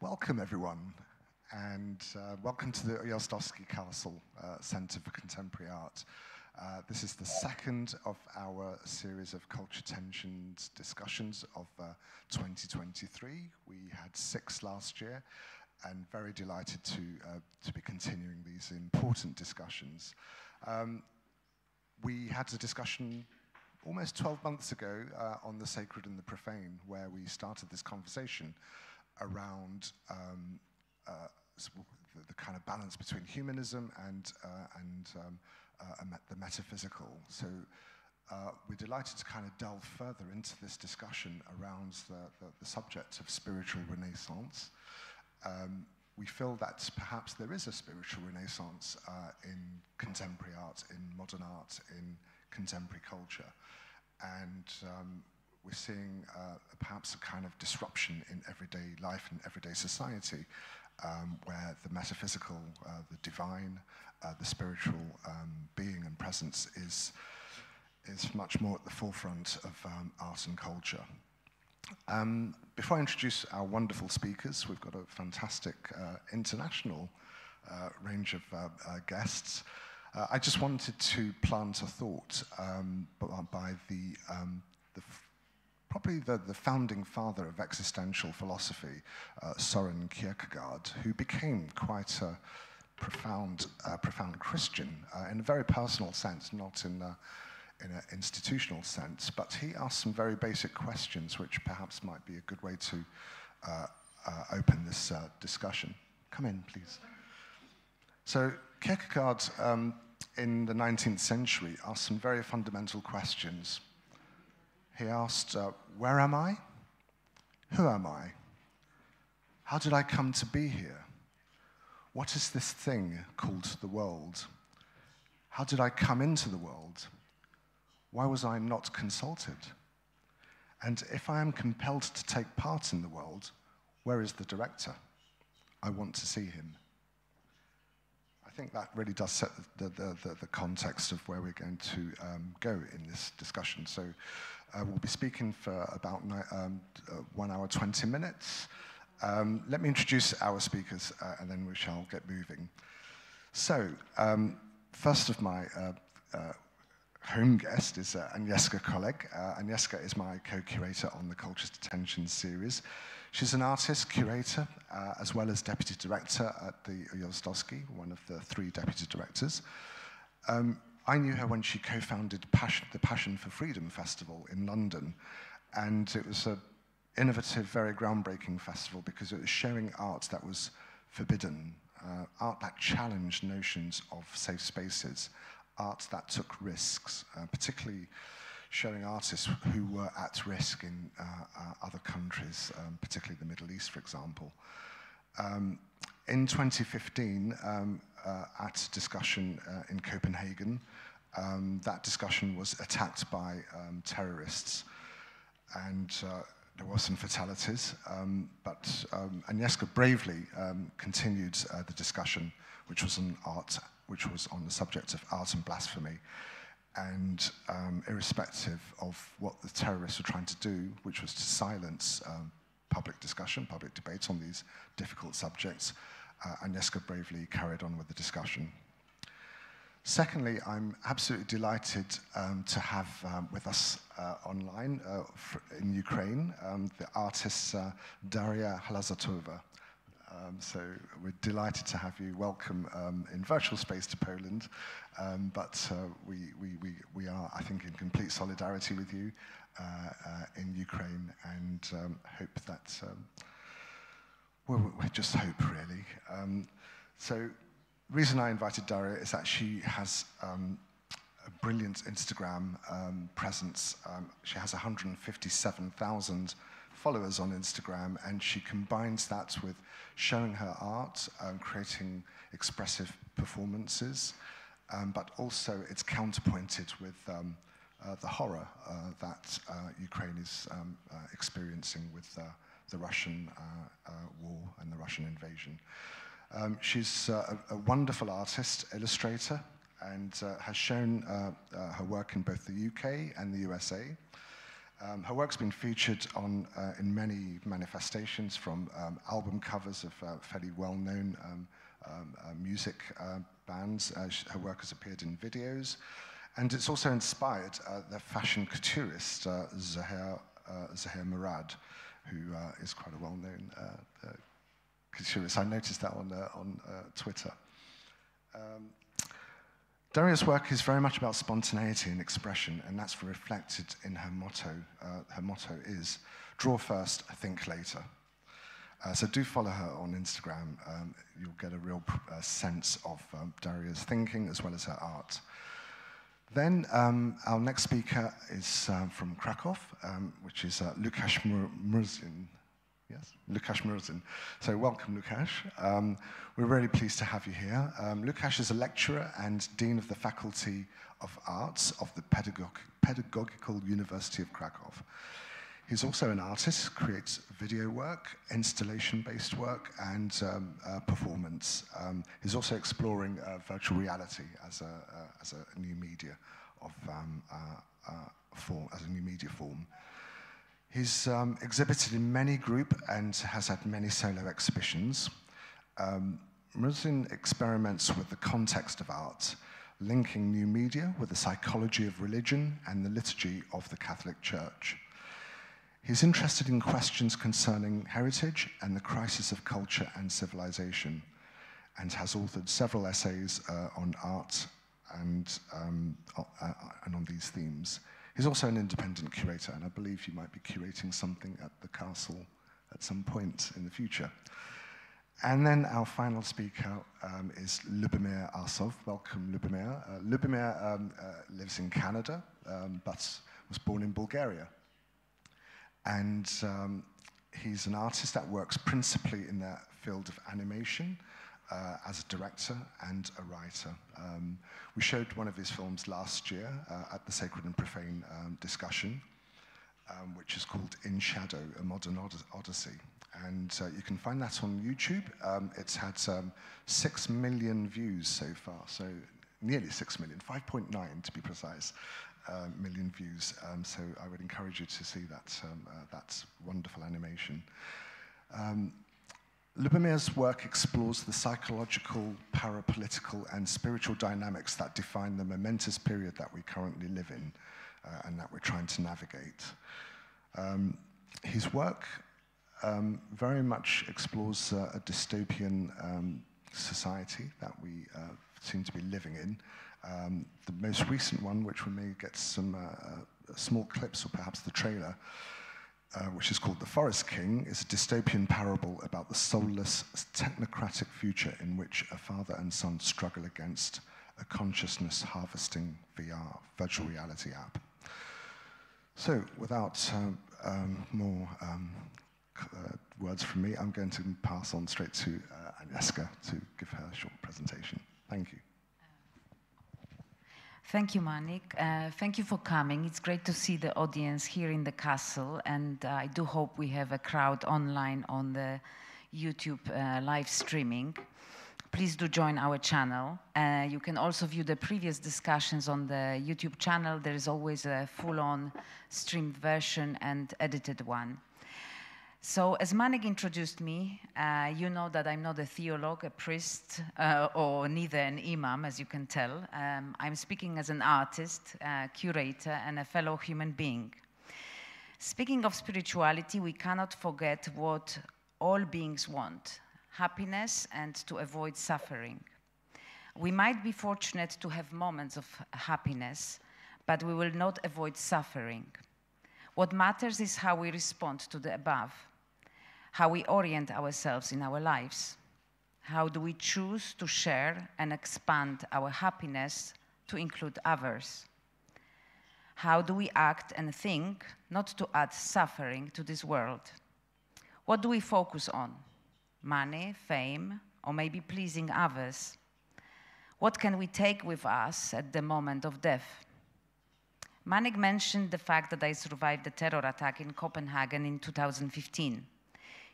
Welcome, everyone, and welcome to the Ujazdowski Castle Centre for Contemporary Art. This is the second of our series of culture tensions discussions of 2023. We had 6 last year, and very delighted to be continuing these important discussions. We had a discussion almost 12 months ago on the sacred and the profane, where we started this conversation around the kind of balance between humanism and the metaphysical. So we're delighted to kind of delve further into this discussion around the subject of spiritual renaissance. We feel that perhaps there is a spiritual renaissance in contemporary art, in modern art, in contemporary culture. And we're seeing perhaps a kind of disruption in everyday life and everyday society, where the metaphysical, the divine, the spiritual being and presence is much more at the forefront of art and culture. Before I introduce our wonderful speakers, we've got a fantastic international range of guests. I just wanted to plant a thought by probably the founding father of existential philosophy, Søren Kierkegaard, who became quite a profound Christian in a very personal sense, not in an institutional sense. But he asked some very basic questions, which perhaps might be a good way to open this discussion. Come in, please. So Kierkegaard, in the 19th century, asked some very fundamental questions. He asked, where am I? Who am I? How did I come to be here? What is this thing called the world? How did I come into the world? Why was I not consulted? And if I am compelled to take part in the world, where is the director? I want to see him. I think that really does set the context of where we're going to go in this discussion. So we'll be speaking for about 1 hour, 20 minutes. Let me introduce our speakers, and then we shall get moving. So, first of my home guest is Agnieszka Kolek. Agnieszka is my co-curator on the Culture Tensions series. She's an artist, curator, as well as deputy director at the Ujazdowski, one of the 3 deputy directors. I knew her when she co-founded the Passion for Freedom Festival in London, and it was an innovative, very groundbreaking festival because it was showing art that was forbidden, art that challenged notions of safe spaces, art that took risks, particularly showing artists who were at risk in other countries, particularly the Middle East, for example. In 2015, at discussion in Copenhagen, that discussion was attacked by terrorists, and there were some fatalities, but Agnieszka bravely continued the discussion, which was on the subject of art and blasphemy. And irrespective of what the terrorists were trying to do, which was to silence public discussion, public debate on these difficult subjects, Agnieszka bravely carried on with the discussion. Secondly, I'm absolutely delighted to have with us online in Ukraine the artist Daria Hlazatova. So we're delighted to have you. Welcome in virtual space to Poland, but we are, I think, in complete solidarity with you in Ukraine, and hope that, well, we just hope, really. So the reason I invited Daria is that she has a brilliant Instagram presence. She has 157,000 followers on Instagram, and she combines that with showing her art, creating expressive performances, but also it's counterpointed with the horror that Ukraine is experiencing with the Russian war and the Russian invasion. She's a wonderful artist, illustrator, and has shown her work in both the UK and the USA. Her work's been featured in many manifestations, from album covers of fairly well-known music bands. Her work has appeared in videos, and it's also inspired the fashion couturist Zahir Murad, who is quite a well-known couturist. I noticed that on Twitter. Daria's work is very much about spontaneity and expression, and that's reflected in her motto. Her motto is, "Draw first, think later." So do follow her on Instagram. You'll get a real sense of Daria's thinking as well as her art. Then our next speaker is from Krakow, which is Łukasz Murzyn. Yes, Łukasz Murzyn. So welcome, Łukasz. We're really pleased to have you here. Łukasz is a lecturer and Dean of the Faculty of Arts of the Pedagogical University of Krakow. He's also an artist, creates video work, installation-based work, and performance. He's also exploring virtual reality as a new media form. He's exhibited in many group and has had many solo exhibitions. Murzyn experiments with the context of art, linking new media with the psychology of religion and the liturgy of the Catholic Church. He's interested in questions concerning heritage and the crisis of culture and civilization, and has authored several essays on art and on these themes. He's also an independent curator, and I believe you might be curating something at the castle at some point in the future. And then our final speaker is Lubomir Arsov. Welcome, Lubomir. Lubomir lives in Canada, but was born in Bulgaria. And he's an artist that works principally in the field of animation, as a director and a writer. We showed one of his films last year at the Sacred and Profane discussion, which is called In Shadow, A Modern Odyssey. And you can find that on YouTube. It's had 6 million views so far, so nearly 6 million, 5.9 to be precise, million views. So I would encourage you to see that, that wonderful animation. Lubomir's work explores the psychological, parapolitical, and spiritual dynamics that define the momentous period that we currently live in and that we're trying to navigate. His work very much explores a dystopian society that we seem to be living in. The most recent one, which we may get some small clips or perhaps the trailer, which is called The Forest King, is a dystopian parable about the soulless, technocratic future in which a father and son struggle against a consciousness harvesting VR, virtual reality app. So, without more words from me, I'm going to pass on straight to Agnieszka to give her a short presentation. Thank you. Thank you, Manick. Thank you for coming. It's great to see the audience here in the castle, and I do hope we have a crowd online on the YouTube live streaming. Please do join our channel. You can also view the previous discussions on the YouTube channel. There is always a full-on streamed version and edited one. So, as Manick introduced me, you know that I'm not a theologue, a priest, or neither an imam, as you can tell. I'm speaking as an artist, curator, and a fellow human being. Speaking of spirituality, we cannot forget what all beings want: happiness and to avoid suffering. We might be fortunate to have moments of happiness, but we will not avoid suffering. What matters is how we respond to the above, how we orient ourselves in our lives. How do we choose to share and expand our happiness to include others? How do we act and think not to add suffering to this world? What do we focus on? Money, fame, or maybe pleasing others? What can we take with us at the moment of death? Manick mentioned the fact that I survived the terror attack in Copenhagen in 2015.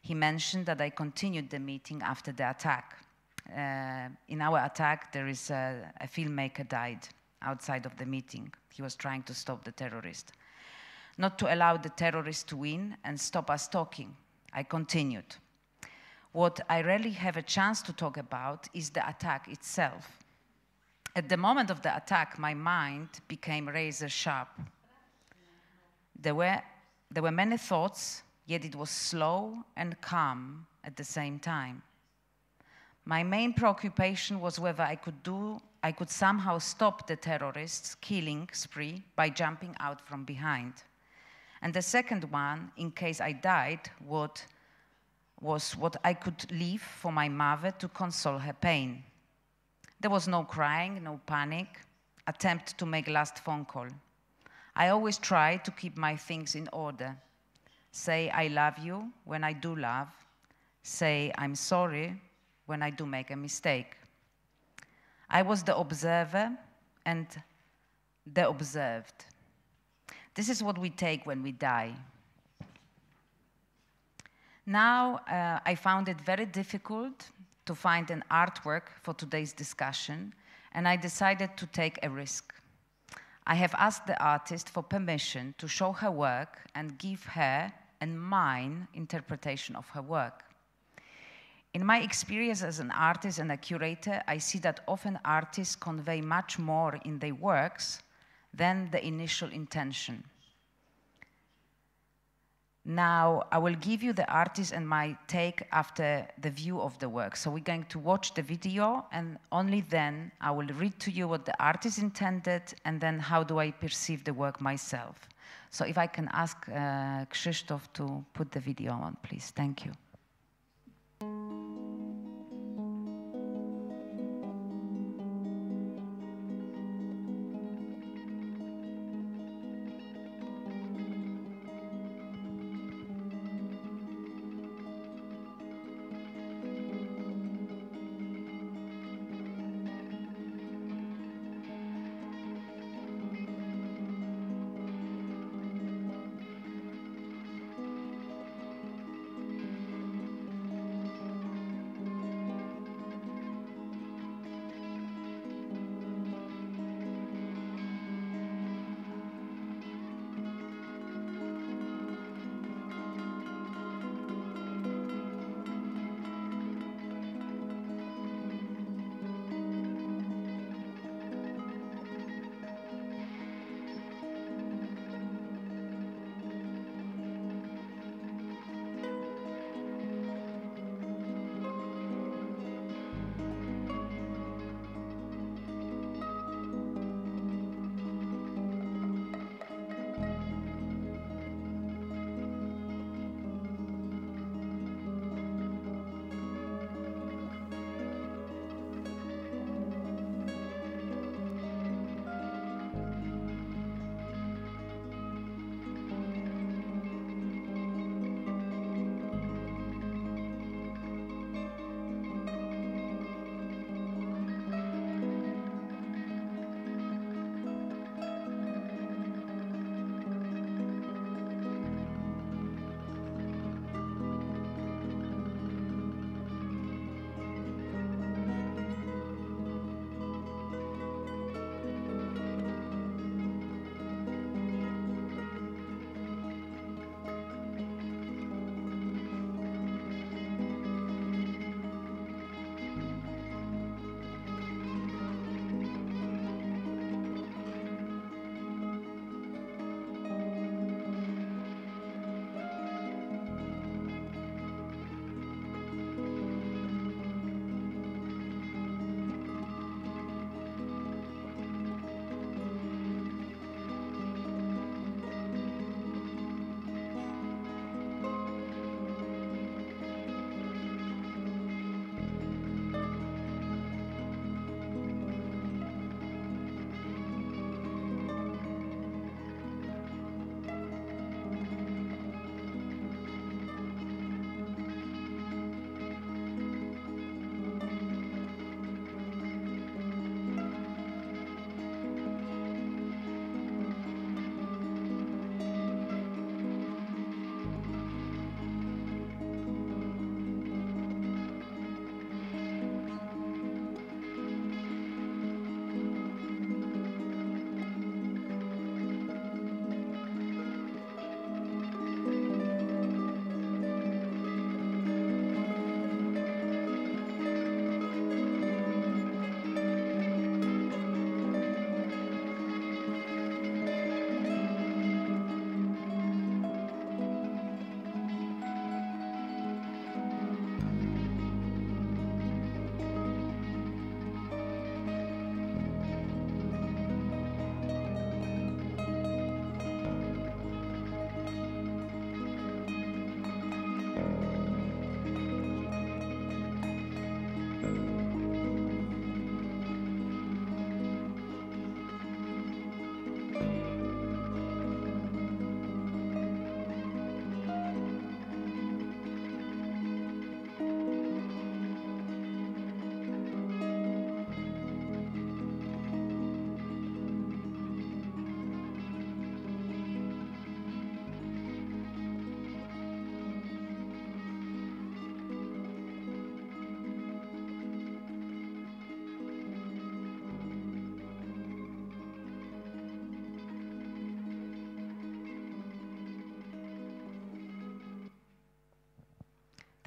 He mentioned that I continued the meeting after the attack. In our attack, there is a filmmaker died outside of the meeting. He was trying to stop the terrorist. not to allow the terrorists to win and stop us talking. I continued. What I rarely have a chance to talk about is the attack itself. At the moment of the attack, my mind became razor sharp. There were many thoughts, yet it was slow and calm at the same time. My main preoccupation was whether I could somehow stop the terrorists' killing spree by jumping out from behind. And the second one, in case I died, was what I could leave for my mother to console her pain. There was no crying, no panic, attempt to make last phone call. I always try to keep my things in order. Say I love you when I do love. Say I'm sorry when I do make a mistake. I was the observer and the observed. This is what we take when we die. Now, I found it very difficult to find an artwork for today's discussion, and I decided to take a risk. I have asked the artist for permission to show her work and give her and mine interpretation of her work. In my experience as an artist and a curator, I see that often artists convey much more in their works than the initial intention. Now, I will give you the artist and my take after the view of the work. So we're going to watch the video, and only then I will read to you what the artist intended, and then how do I perceive the work myself. So if I can ask Krzysztof to put the video on, please. Thank you.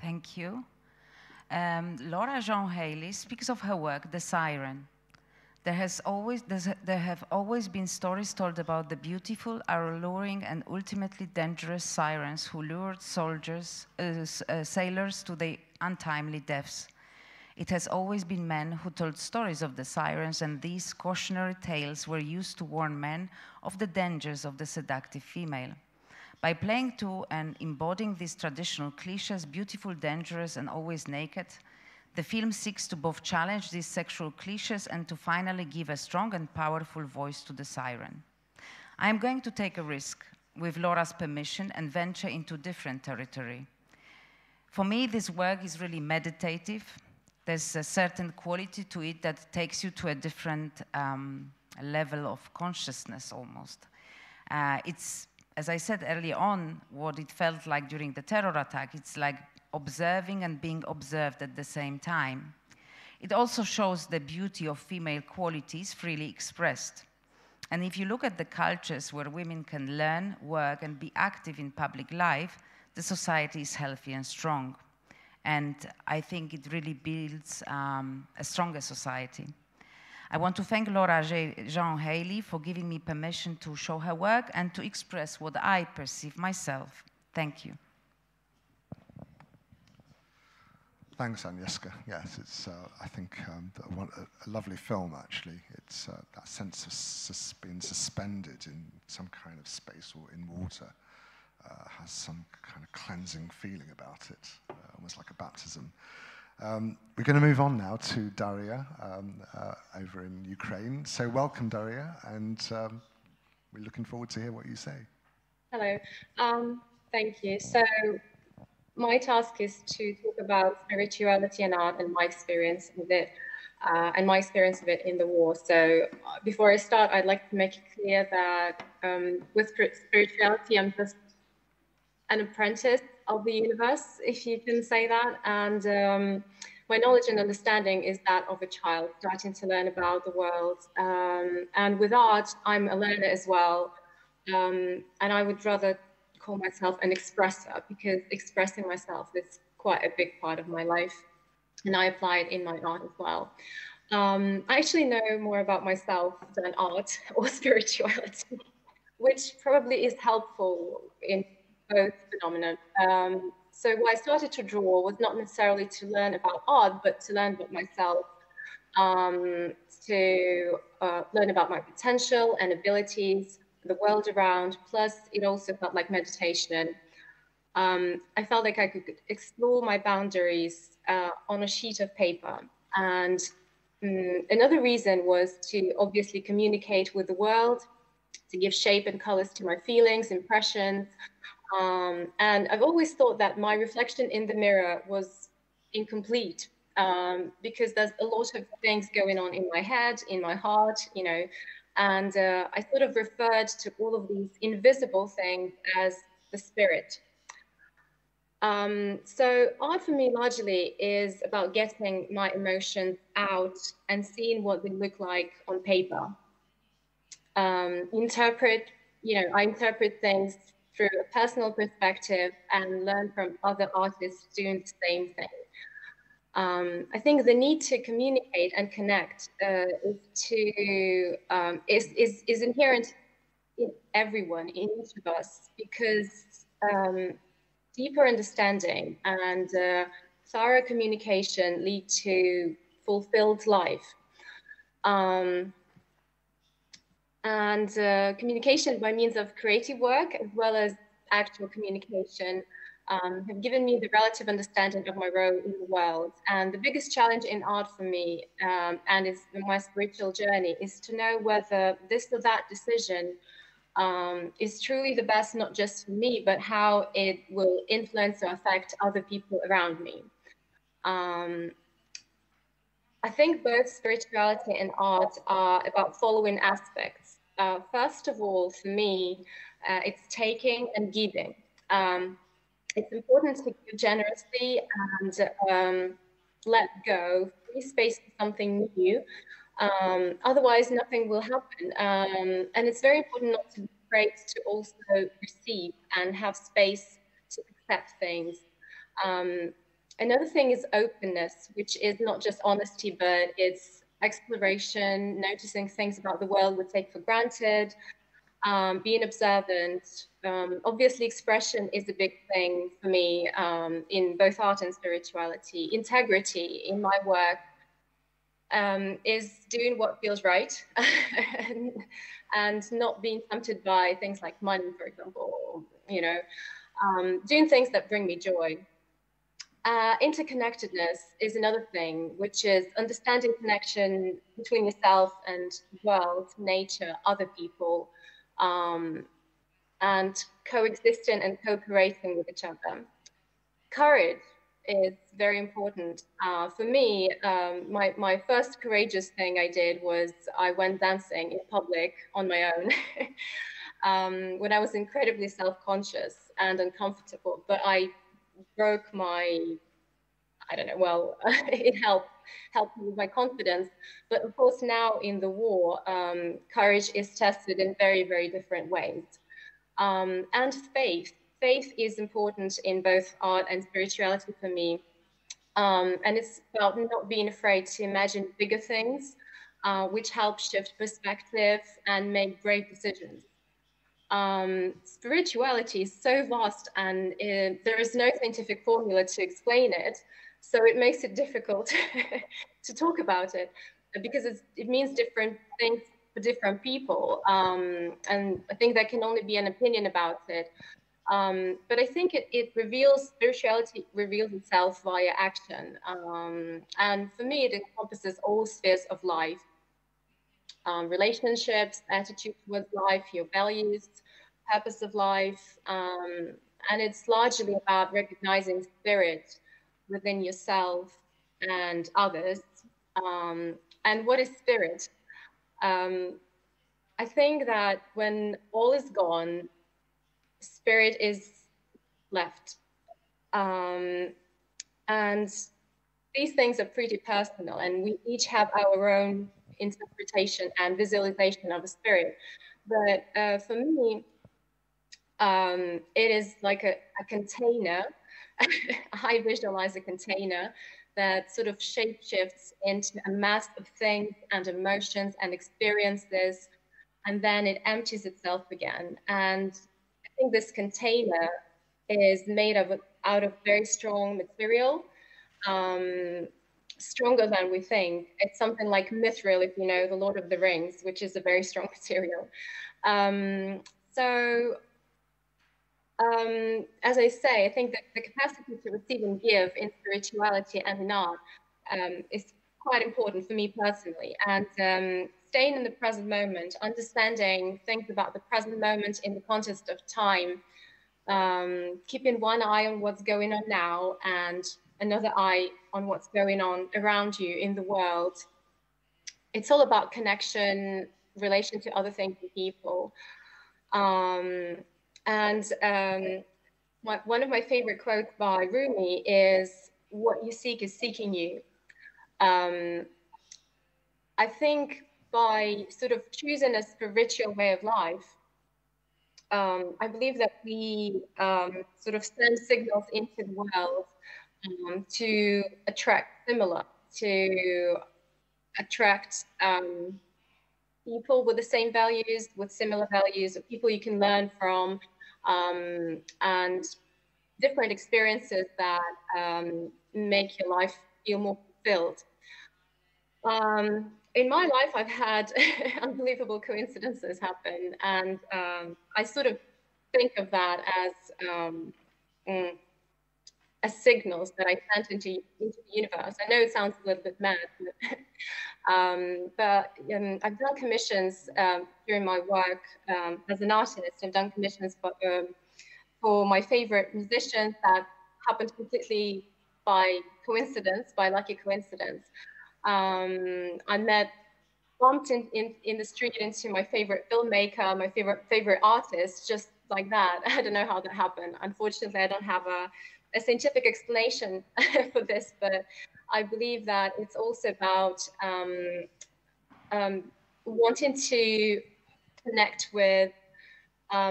Thank you. Laura Jean Haley speaks of her work, The Siren. There have always been stories told about the beautiful, alluring, and ultimately dangerous sirens who lured sailors to their untimely deaths. It has always been men who told stories of the sirens, and these cautionary tales were used to warn men of the dangers of the seductive female. By playing to and embodying these traditional cliches, beautiful, dangerous, and always naked, the film seeks to both challenge these sexual cliches and to finally give a strong and powerful voice to the siren. I am going to take a risk, with Laura's permission, and venture into different territory. For me, this work is really meditative. There's a certain quality to it that takes you to a different level of consciousness almost. It's, as I said early on, what it felt like during the terror attack. It's like observing and being observed at the same time. It also shows the beauty of female qualities freely expressed. And if you look at the cultures where women can learn, work, and be active in public life, the society is healthy and strong. And I think it really builds a stronger society. I want to thank Laura Jean Haley for giving me permission to show her work and to express what I perceive myself. Thank you. Thanks, Agnieszka. Yes, it's, I think, a lovely film, actually. It's that sense of being suspended in some kind of space or in water. Has some kind of cleansing feeling about it, almost like a baptism. We're going to move on now to Daria over in Ukraine. So welcome, Daria, and we're looking forward to hear what you say. Hello, thank you. So my task is to talk about spirituality and art and my experience with it, in the war. So before I start, I'd like to make it clear that with spirituality, I'm just an apprentice of the universe, if you can say that. And my knowledge and understanding is that of a child starting to learn about the world. And with art, I'm a learner as well. And I would rather call myself an expressor, because expressing myself is quite a big part of my life. And I apply it in my art as well. I actually know more about myself than art or spirituality, which probably is helpful in both phenomena. So why I started to draw was not necessarily to learn about art, but to learn about myself, to learn about my potential and abilities, the world around. Plus, it also felt like meditation. I felt like I could explore my boundaries on a sheet of paper. And another reason was to obviously communicate with the world, to give shape and colors to my feelings, impressions. And I've always thought that my reflection in the mirror was incomplete, because there's a lot of things going on in my head, in my heart, you know, and I sort of referred to all of these invisible things as the spirit. So art for me largely is about getting my emotions out and seeing what they look like on paper. I interpret things through a personal perspective and learn from other artists doing the same thing. I think the need to communicate and connect is inherent in everyone, in each of us, because deeper understanding and thorough communication lead to fulfilled life. And communication by means of creative work, as well as actual communication, have given me the relative understanding of my role in the world. And the biggest challenge in art for me, and is my spiritual journey, is to know whether this or that decision is truly the best, not just for me, but how it will influence or affect other people around me. I think both spirituality and art are about following aspects. First of all, for me, it's taking and giving. It's important to give generously and let go, free space for something new. Otherwise, nothing will happen. And it's very important not to be afraid to also receive and have space to accept things. Another thing is openness, which is not just honesty, but it's exploration, noticing things about the world we take for granted, being observant. Obviously, expression is a big thing for me in both art and spirituality. Integrity in my work is doing what feels right and not being tempted by things like money, for example, or, you know, doing things that bring me joy. Interconnectedness is another thing, which is understanding connection between yourself and the world, nature, other people, and coexisting and co-creating with each other. Courage is very important. For me, my first courageous thing I did was I went dancing in public on my own when I was incredibly self-conscious and uncomfortable, but I broke my, I don't know, well, it helped me with my confidence. But of course, now in the war, courage is tested in very, very different ways. And faith. Faith is important in both art and spirituality for me. And it's about not being afraid to imagine bigger things, which help shift perspective and make brave decisions. Spirituality is so vast, and there is no scientific formula to explain it. So it makes it difficult to talk about it, because it means different things for different people. And I think there can only be an opinion about it. But I think spirituality reveals itself via action. And for me, it encompasses all spheres of life. Relationships, attitude towards life, your values, purpose of life. And it's largely about recognizing spirit within yourself and others. And what is spirit? I think that when all is gone, spirit is left. And these things are pretty personal, and we each have our own interpretation and visualization of a spirit. But for me, it is like a container. I visualize a container that sort of shapeshifts into a mass of things and emotions and experiences, and then it empties itself again. And I think this container is made out of very strong material, stronger than we think. It's something like mithril, if you know The Lord of the Rings, which is a very strong material. As I say, I think that the capacity to receive and give in spirituality and in art is quite important for me personally. And staying in the present moment, understanding things about the present moment in the context of time, keeping one eye on what's going on now and another eye on what's going on around you in the world. It's all about connection, relation to other things and people. One of my favorite quotes by Rumi is, "What you seek is seeking you." I think by sort of choosing a spiritual way of life, I believe that we sort of send signals into the world to attract similar, to attract people with the same values, with similar values, of people you can learn from, and different experiences that make your life feel more fulfilled. In my life, I've had unbelievable coincidences happen, and I sort of think of that as signals that I sent into the universe. I know it sounds a little bit mad, but I've done commissions during my work as an artist. I've done commissions for my favorite musicians that happened completely by coincidence, by lucky coincidence. I bumped in the street into my favorite filmmaker, my favorite artist, just like that. I don't know how that happened. Unfortunately, I don't have a scientific explanation for this, but I believe that it's also about wanting to connect with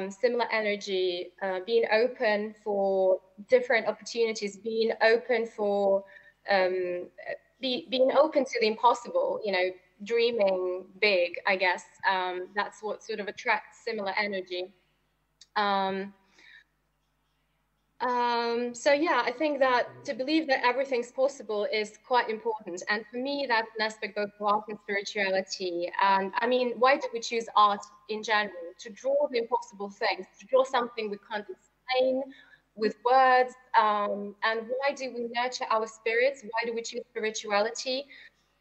similar energy, being open for different opportunities, being open for being open to the impossible, you know, dreaming big, I guess. That's what sort of attracts similar energy. So yeah, I think that to believe that everything's possible is quite important. And for me, that's an aspect both of art and spirituality. And I mean, why do we choose art in general? To draw the impossible things, to draw something we can't explain with words. And why do we nurture our spirits? Why do we choose spirituality?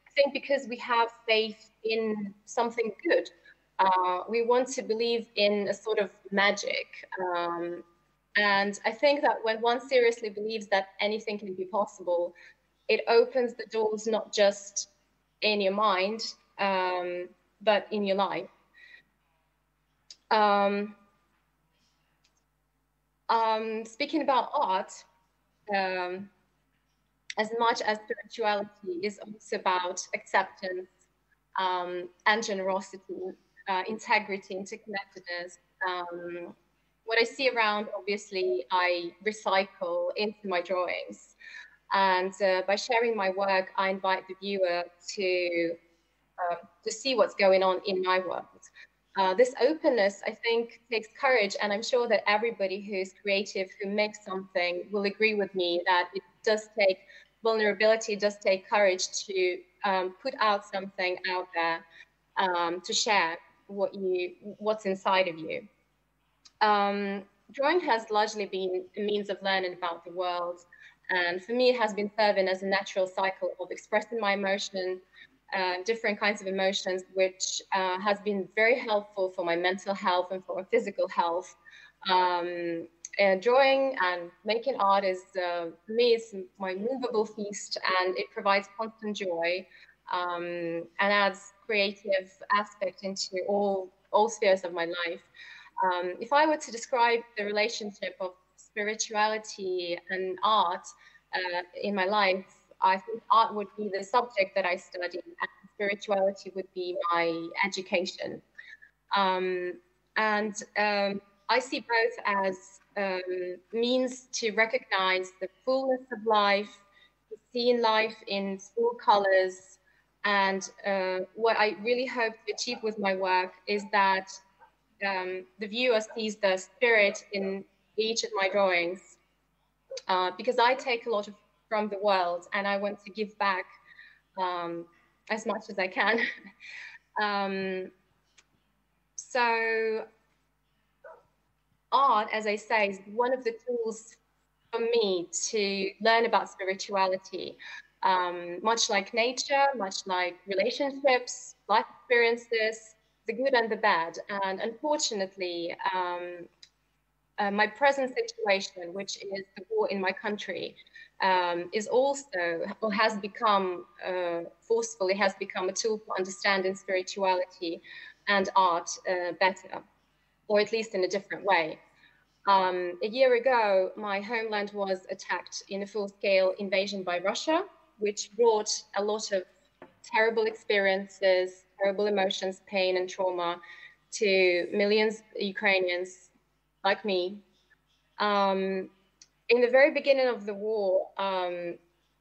I think because we have faith in something good. We want to believe in a sort of magic. And I think that when one seriously believes that anything can be possible, it opens the doors not just in your mind, but in your life. Speaking about art, as much as spirituality is also about acceptance and generosity, integrity, interconnectedness. What I see around, obviously, I recycle into my drawings. And by sharing my work, I invite the viewer to see what's going on in my world. This openness, I think, takes courage. And I'm sure that everybody who's creative, who makes something, will agree with me that it does take vulnerability, it does take courage to put out something out there, to share what's inside of you. Drawing has largely been a means of learning about the world. And for me, it has been serving as a natural cycle of expressing my emotion, different kinds of emotions, which has been very helpful for my mental health and for my physical health. And drawing and making art is, for me, it's my movable feast, and it provides constant joy and adds creative aspect into all spheres of my life. If I were to describe the relationship of spirituality and art in my life, I think art would be the subject that I study, and spirituality would be my education. I see both as means to recognize the fullness of life, to see life in full colors. And what I really hope to achieve with my work is that the viewer sees the spirit in each of my drawings, because I take a lot from the world, and I want to give back as much as I can. So art, as I say, is one of the tools for me to learn about spirituality, much like nature, much like relationships, life experiences, the good and the bad. And unfortunately, my present situation, which is the war in my country, is also, or has become forcefully, has become a tool for understanding spirituality and art better, or at least in a different way. A year ago, my homeland was attacked in a full-scale invasion by Russia, which brought a lot of terrible experiences, terrible emotions, pain, and trauma to millions of Ukrainians like me. In the very beginning of the war,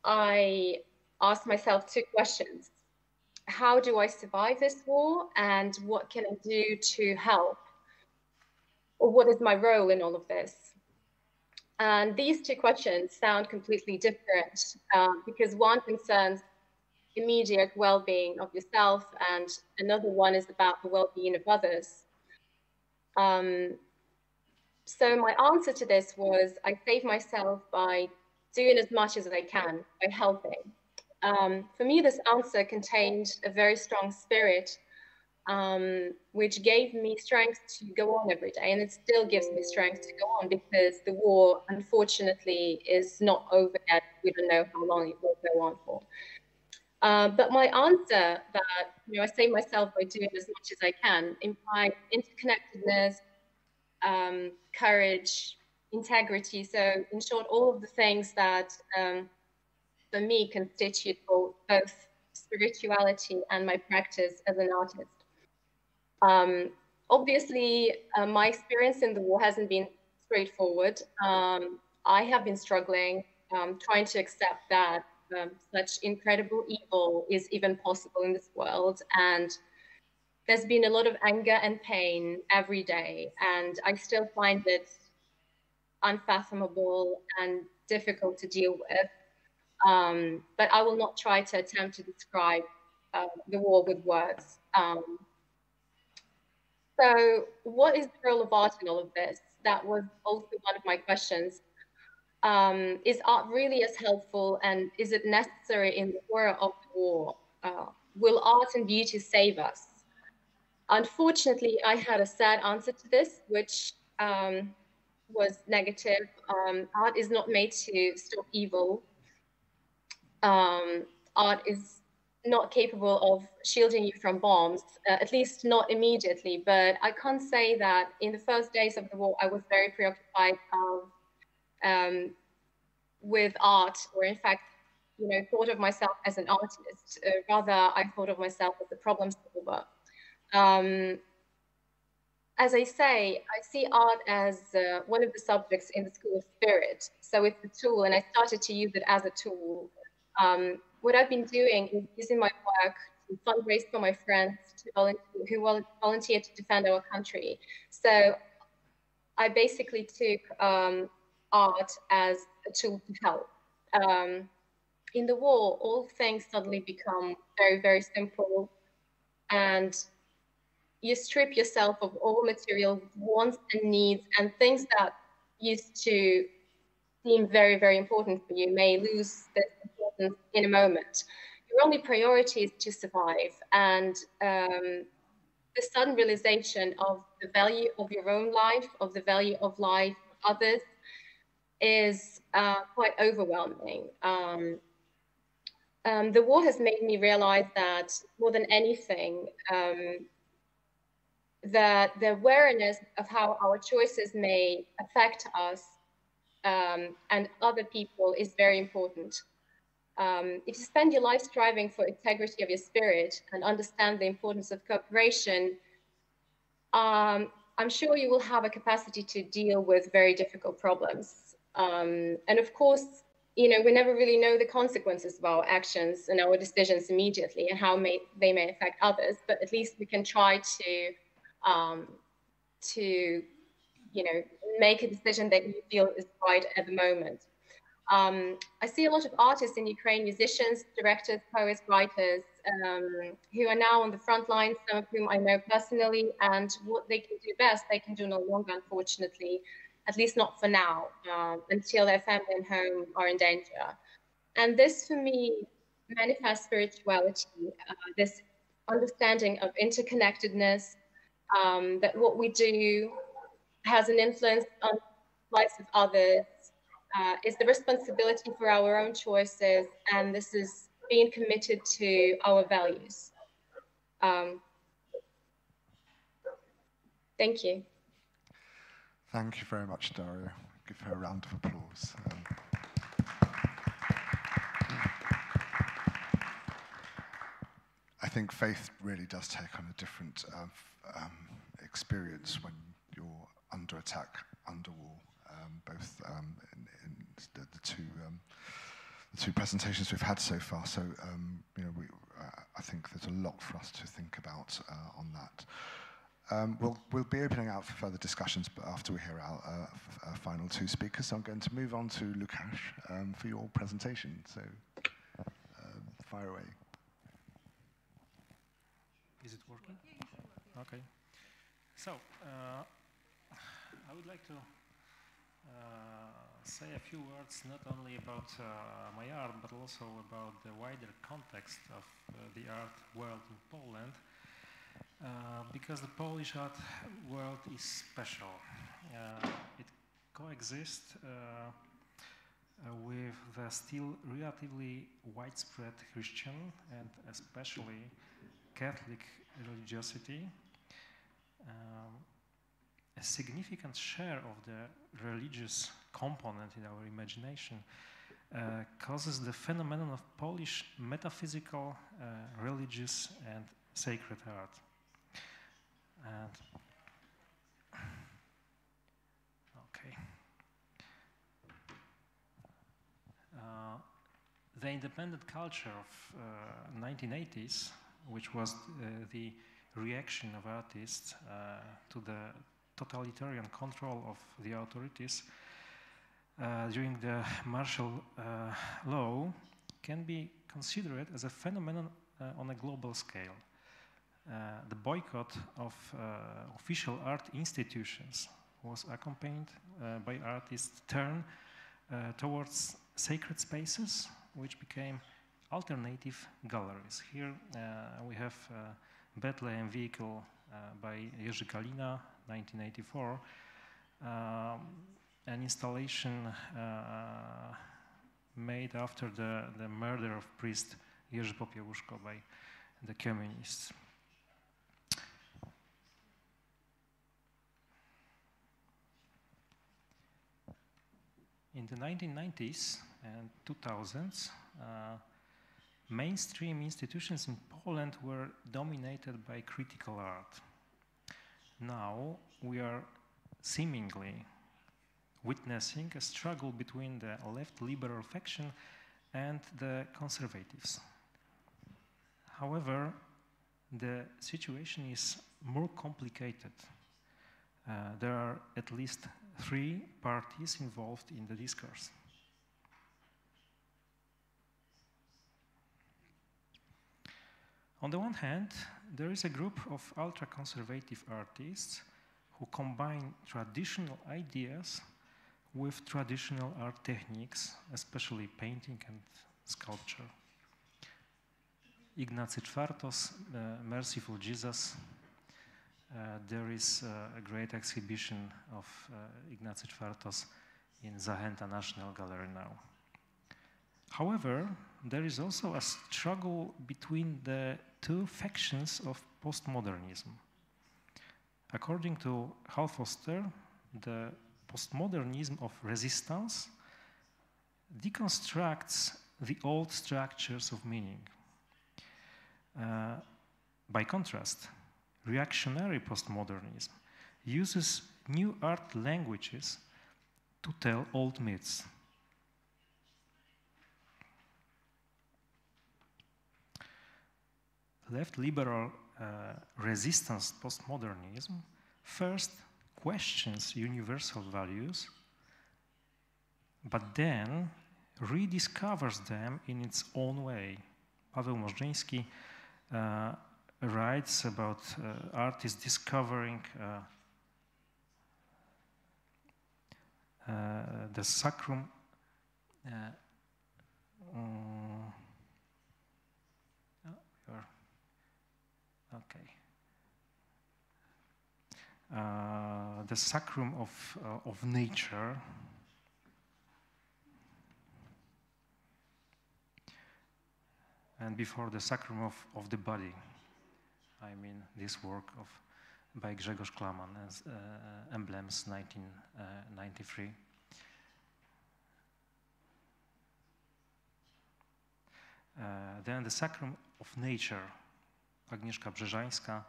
I asked myself two questions. How do I survive this war, and what can I do to help? Or what is my role in all of this? And these two questions sound completely different, because one concerns immediate well-being of yourself, and another one is about the well-being of others. So my answer to this was, I save myself by doing as much as I can, by helping. For me, this answer contained a very strong spirit, which gave me strength to go on every day. And it still gives me strength to go on, because the war, unfortunately, is not over yet. We don't know how long it will go on for. But my answer that, I save myself by doing as much as I can implies interconnectedness, courage, integrity. So in short, all of the things that for me constitute both spirituality and my practice as an artist. Obviously, my experience in the war hasn't been straightforward. I have been struggling, trying to accept that such incredible evil is even possible in this world. And there's been a lot of anger and pain every day. And I still find it unfathomable and difficult to deal with. But I will not try to attempt to describe the war with words. So what is the role of art in all of this? That was also one of my questions. Is art really as helpful, and is it necessary in the horror of the war? Will art and beauty save us? Unfortunately, I had a sad answer to this, which was negative. Art is not made to stop evil. Art is not capable of shielding you from bombs, at least not immediately. But I can't say that in the first days of the war, I was very preoccupied with art, or in fact, thought of myself as an artist. Rather, I thought of myself as a problem solver. As I say, I see art as one of the subjects in the school of spirit. So it's a tool, and I started to use it as a tool. What I've been doing is using my work to fundraise for my friends who volunteer to defend our country. So I basically took art as a tool to help. In the war, all things suddenly become very, very simple, and you strip yourself of all material wants and needs, and things that used to seem very, very important for you may lose this importance in a moment. Your only priority is to survive, and the sudden realization of the value of your own life, of the value of life of others, is quite overwhelming. The war has made me realize that more than anything, that the awareness of how our choices may affect us and other people is very important. If you spend your life striving for integrity of your spirit and understand the importance of cooperation, I'm sure you will have a capacity to deal with very difficult problems. And of course, we never really know the consequences of our actions and our decisions immediately and how they may affect others, but at least we can try to make a decision that you feel is right at the moment. I see a lot of artists in Ukraine, musicians, directors, poets, writers, who are now on the front lines, some of whom I know personally, and what they can do best, they can do no longer, unfortunately, at least not for now, until their family and home are in danger. And this, for me, manifests spirituality, this understanding of interconnectedness, that what we do has an influence on the lives of others, is the responsibility for our own choices, and this is being committed to our values. Thank you. Thank you very much, Daria. Give her a round of applause. I think faith really does take on a different experience when you're under attack, under war. Both in the two presentations we've had so far. So I think there's a lot for us to think about on that. We'll be opening out for further discussions, but after we hear our final two speakers, I'm going to move on to Łukasz for your presentation. So fire away. Is it working? Okay. So I would like to say a few words not only about my art, but also about the wider context of the art world in Poland, because the Polish art world is special. It coexists with the still relatively widespread Christian and especially Catholic religiosity. A significant share of the religious component in our imagination causes the phenomenon of Polish metaphysical, religious and sacred art. And Okay. The independent culture of 1980s, which was the reaction of artists to the totalitarian control of the authorities during the martial law, can be considered as a phenomenon on a global scale. The boycott of official art institutions was accompanied by artists' turn towards sacred spaces, which became alternative galleries. Here we have Bethlehem Vehicle by Jerzy Kalina, 1984, an installation made after the murder of priest Jerzy Popiełuszko by the communists. In the 1990s and 2000s, mainstream institutions in Poland were dominated by critical art. Now we are seemingly witnessing a struggle between the left liberal faction and the conservatives. However, the situation is more complicated. There are at least 3 parties involved in the discourse. On the one hand, there is a group of ultra-conservative artists who combine traditional ideas with traditional art techniques, especially painting and sculpture. Ignacy Czwartos, Merciful Jesus. There is a great exhibition of Ignacy Czwartos in Zachęta National Gallery now. However, there is also a struggle between the 2 factions of postmodernism. According to Hal Foster, the postmodernism of resistance deconstructs the old structures of meaning. By contrast, reactionary postmodernism uses new art languages to tell old myths. Left liberal resistance postmodernism first questions universal values, but then rediscovers them in its own way. Paweł Możdżyński writes about artists discovering the sacrum the sacrum of nature, and before the sacrum of the body. I mean this work by Grzegorz Klaman as Emblems, 1993. Then the sacrum of nature, Agnieszka Brzeżańska,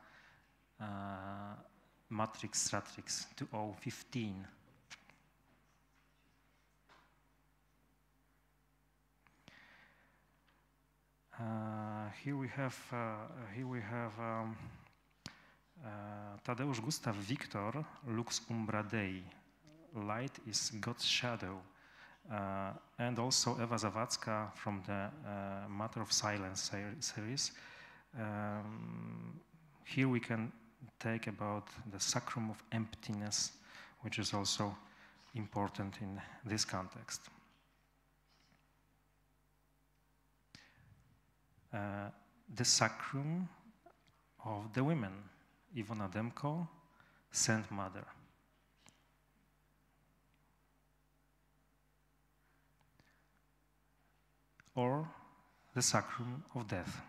Matrix Stratrix 2015. Here we have Tadeusz Gustav Victor, Lux Umbra Dei, Light is God's Shadow, and also Ewa Zawadzka from the Matter of Silence series. Here we can take about the sacrum of emptiness, which is also important in this context. The sacrum of the women, Iwona Demko, Saint Mother. Or the sacrum of death,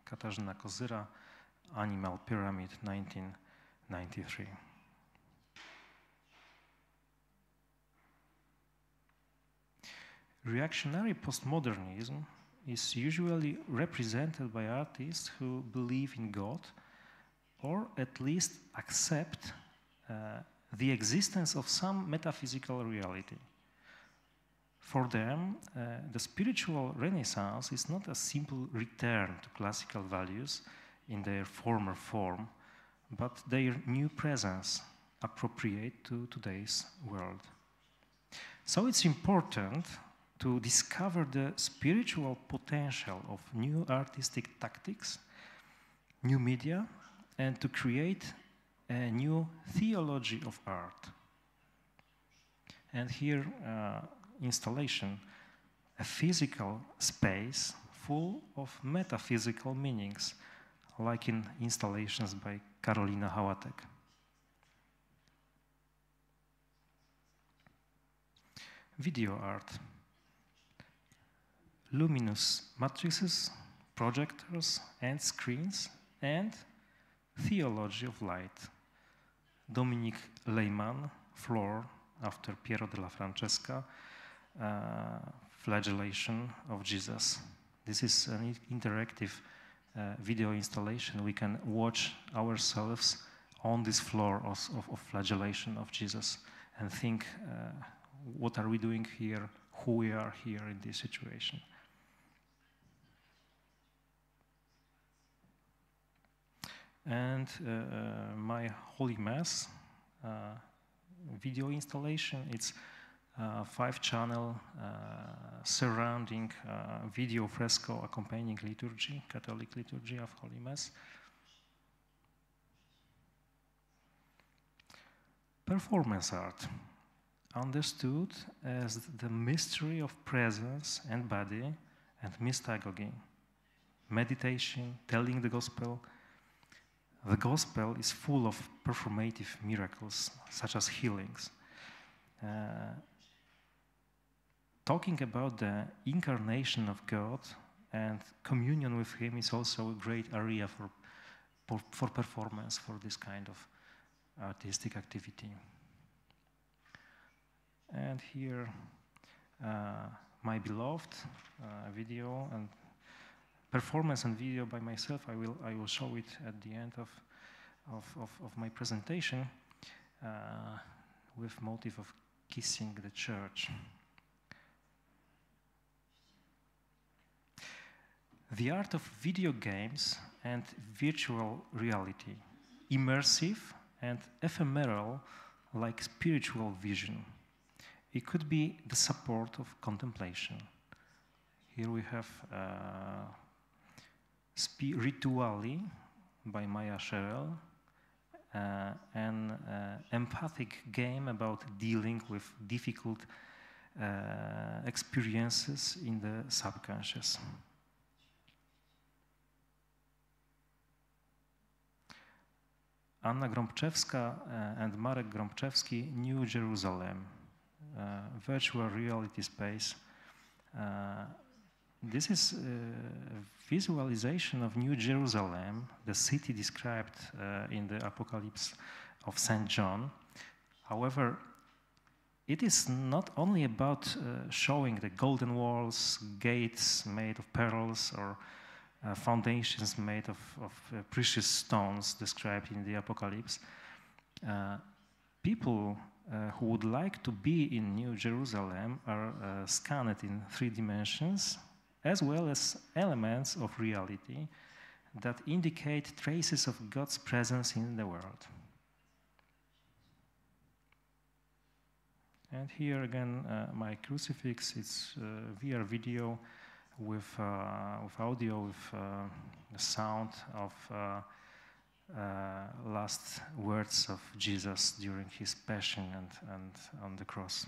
Katarzyna Kozyra, Animal Pyramid, 1993. Reactionary postmodernism is usually represented by artists who believe in God or at least accept the existence of some metaphysical reality. For them, the spiritual renaissance is not a simple return to classical values in their former form, but their new presence appropriate to today's world. So it's important to discover the spiritual potential of new artistic tactics, new media, and to create a new theology of art. And here, installation, a physical space full of metaphysical meanings, like in installations by Karolina Hałatek. Video art. Luminous matrices, projectors and screens, and theology of light. Dominic Lehmann, Floor, after Piero della Francesca, Flagellation of Jesus. This is an interactive video installation. We can watch ourselves on this floor of Flagellation of Jesus and think, what are we doing here, who we are here in this situation. And my Holy Mass video installation, it's 5-channel surrounding video fresco accompanying liturgy, Catholic liturgy of Holy Mass. Performance art, understood as the mystery of presence and body and mystagogy. Meditation, telling the gospel. The gospel is full of performative miracles, such as healings. Talking about the incarnation of God and communion with Him is also a great area for performance, for this kind of artistic activity. And here, my beloved video and performance and video by myself. I will show it at the end of my presentation with motive of kissing the church. The art of video games and virtual reality, immersive and ephemeral like spiritual vision. It could be the support of contemplation. Here we have Rituali by Maya Sherrill, an empathic game about dealing with difficult experiences in the subconscious. Anna Grąbczewska and Marek Grąbczewski, New Jerusalem, virtual reality space. This is a visualization of New Jerusalem, the city described in the Apocalypse of St. John. However, it is not only about showing the golden walls, gates made of pearls, or foundations made of precious stones described in the Apocalypse. People who would like to be in New Jerusalem are scanned in 3 dimensions, as well as elements of reality that indicate traces of God's presence in the world. And here again, my crucifix, it's VR video with audio, with the sound of last words of Jesus during his passion and on the cross.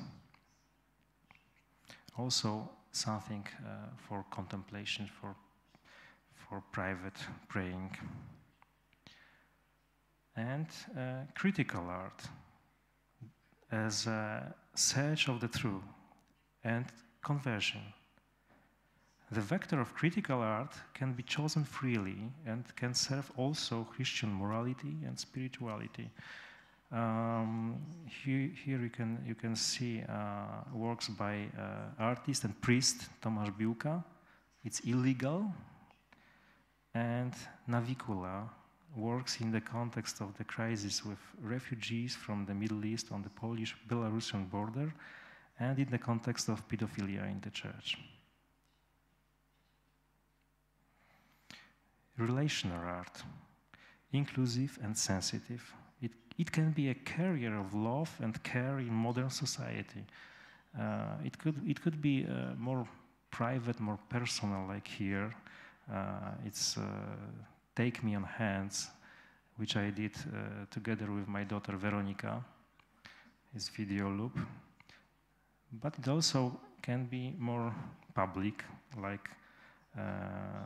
Also something for contemplation, for private praying. And critical art as a search of the true and conversion. The vector of critical art can be chosen freely and can serve also Christian morality and spirituality. Here you can see works by artist and priest Tomasz Biłka. It's illegal. And Navicula, works in the context of the crisis with refugees from the Middle East on the Polish-Belarusian border and in the context of pedophilia in the church. Relational art, inclusive and sensitive. It can be a carrier of love and care in modern society. It could be more private, more personal, like here. It's Take Me on Hands, which I did together with my daughter Veronica. It's video loop. But it also can be more public, like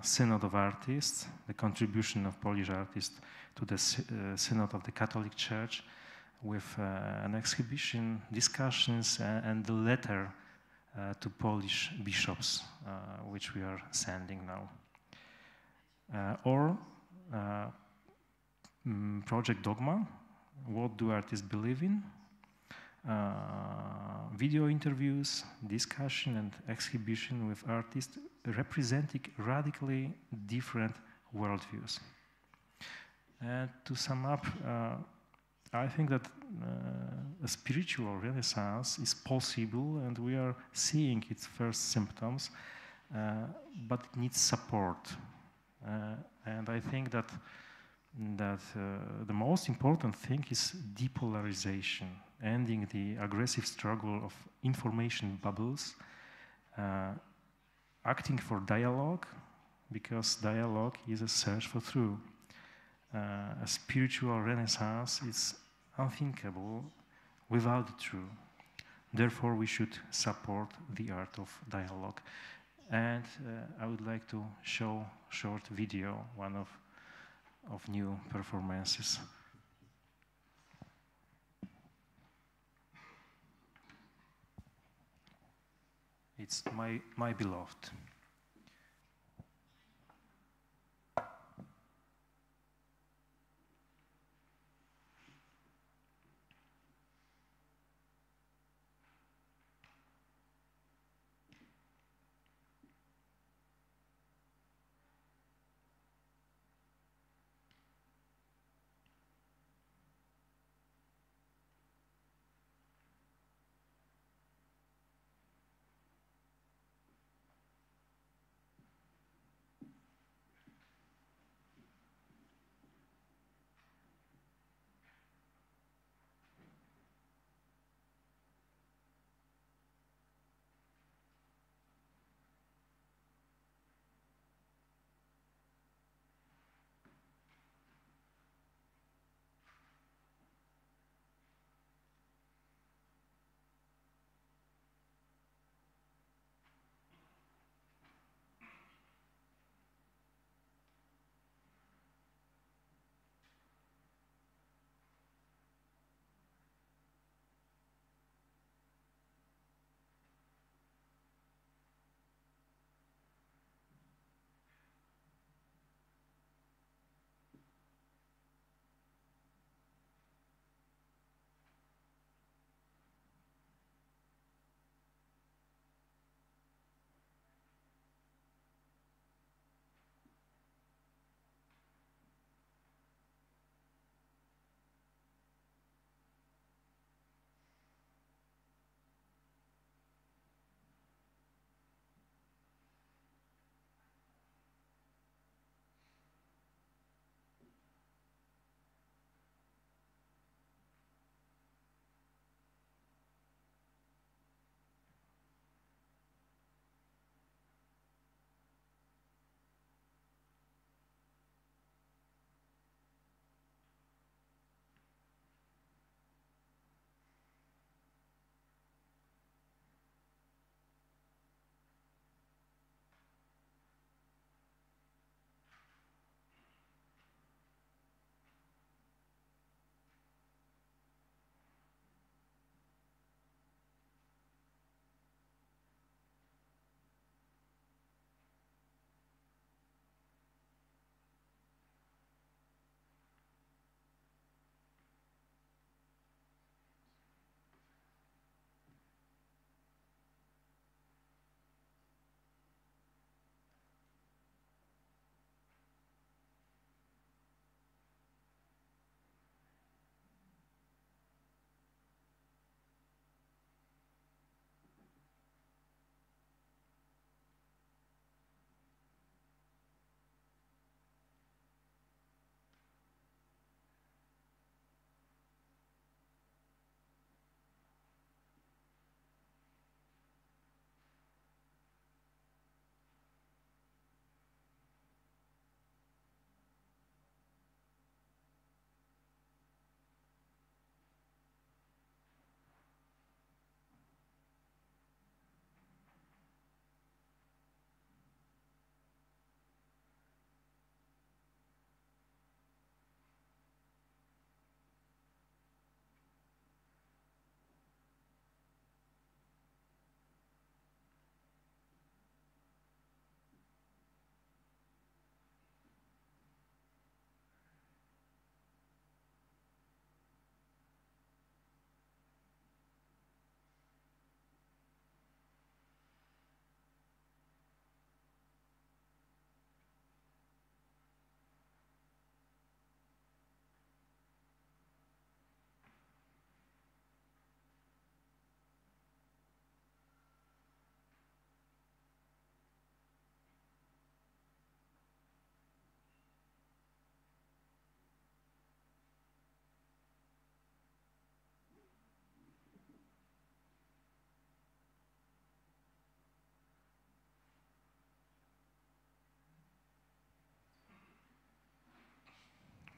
Synod of Artists, the contribution of Polish artists to the Synod of the Catholic Church, with an exhibition, discussions, and the letter to Polish bishops, which we are sending now. Or Project Dogma, What Do Artists Believe In? Video interviews, discussion, and exhibition with artists representing radically different worldviews. And to sum up, I think that a spiritual renaissance is possible, and we are seeing its first symptoms, but it needs support. And I think that the most important thing is depolarization, ending the aggressive struggle of information bubbles, acting for dialogue, because dialogue is a search for truth. A spiritual renaissance is unthinkable without the truth. Therefore, we should support the art of dialogue. And I would like to show a short video, one of new performances. It's My Beloved.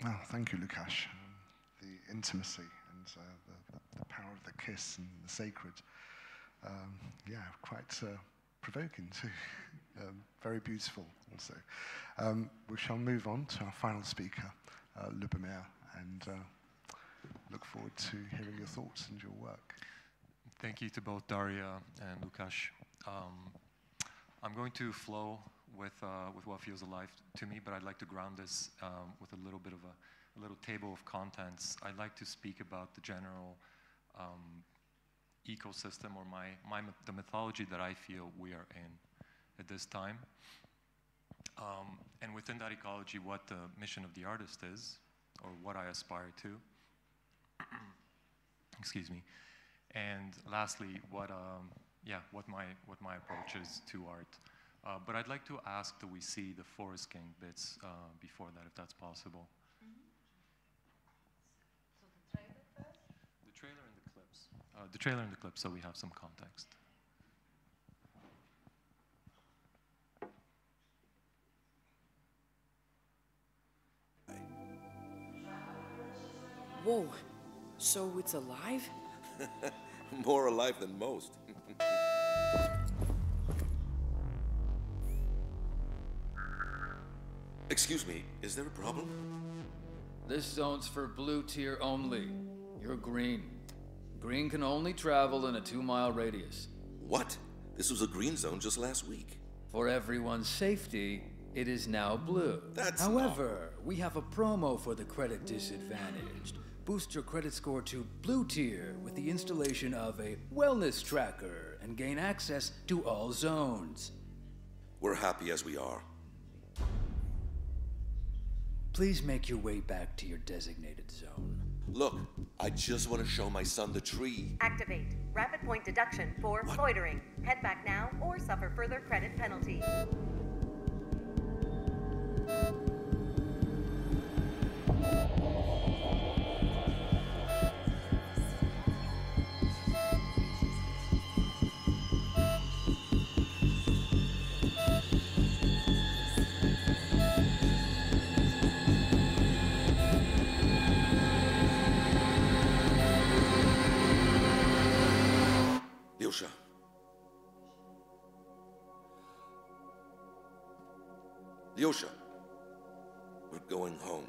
Well, thank you, Łukasz. The intimacy and the power of the kiss and the sacred. Yeah, quite provoking too. Very beautiful also. We shall move on to our final speaker, Lubomir, and look forward to hearing your thoughts and your work. Thank you to both Daria and Łukasz. I'm going to flow with what feels alive to me, but I'd like to ground this with a little bit of a little table of contents. I'd like to speak about the general ecosystem or the mythology that I feel we are in at this time. And within that ecology, what the mission of the artist is, or what I aspire to. Excuse me. And lastly, what my approach is to art. But I'd like to ask that we see the Forest King bits before that, if that's possible. So the trailer first? The trailer and the clips. The trailer and the clips, so we have some context. Whoa, so it's alive? More alive than most. Excuse me, is there a problem? This zone's for blue tier only. You're green. Green can only travel in a 2-mile radius. What? This was a green zone just last week. For everyone's safety, it is now blue. However, we have a promo for the credit disadvantaged. Boost your credit score to blue tier with the installation of a wellness tracker and gain access to all zones. We're happy as we are. Please make your way back to your designated zone. Look, I just want to show my son the tree. Activate rapid point deduction for loitering. Head back now or suffer further credit penalty. Lyosha, we're going home.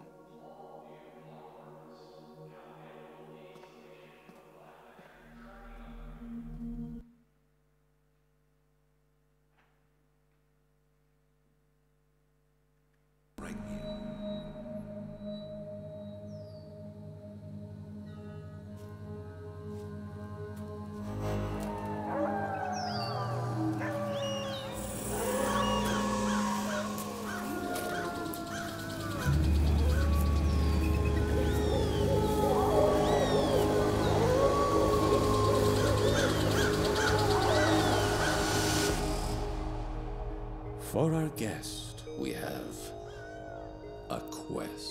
Right here. For our guest, we have a quest.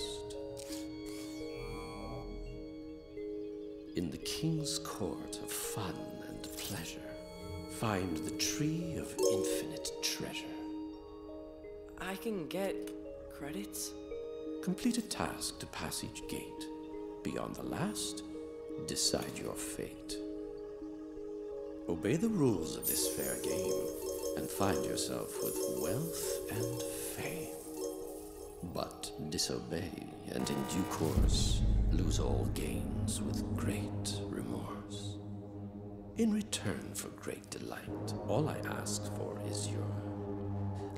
In the king's court of fun and pleasure, find the tree of infinite treasure. I can get credits? Complete a task to passage gate. Beyond the last, decide your fate. Obey the rules of this fair game, and find yourself with wealth and fame. But disobey, and in due course, lose all gains with great remorse. In return for great delight, all I ask for is your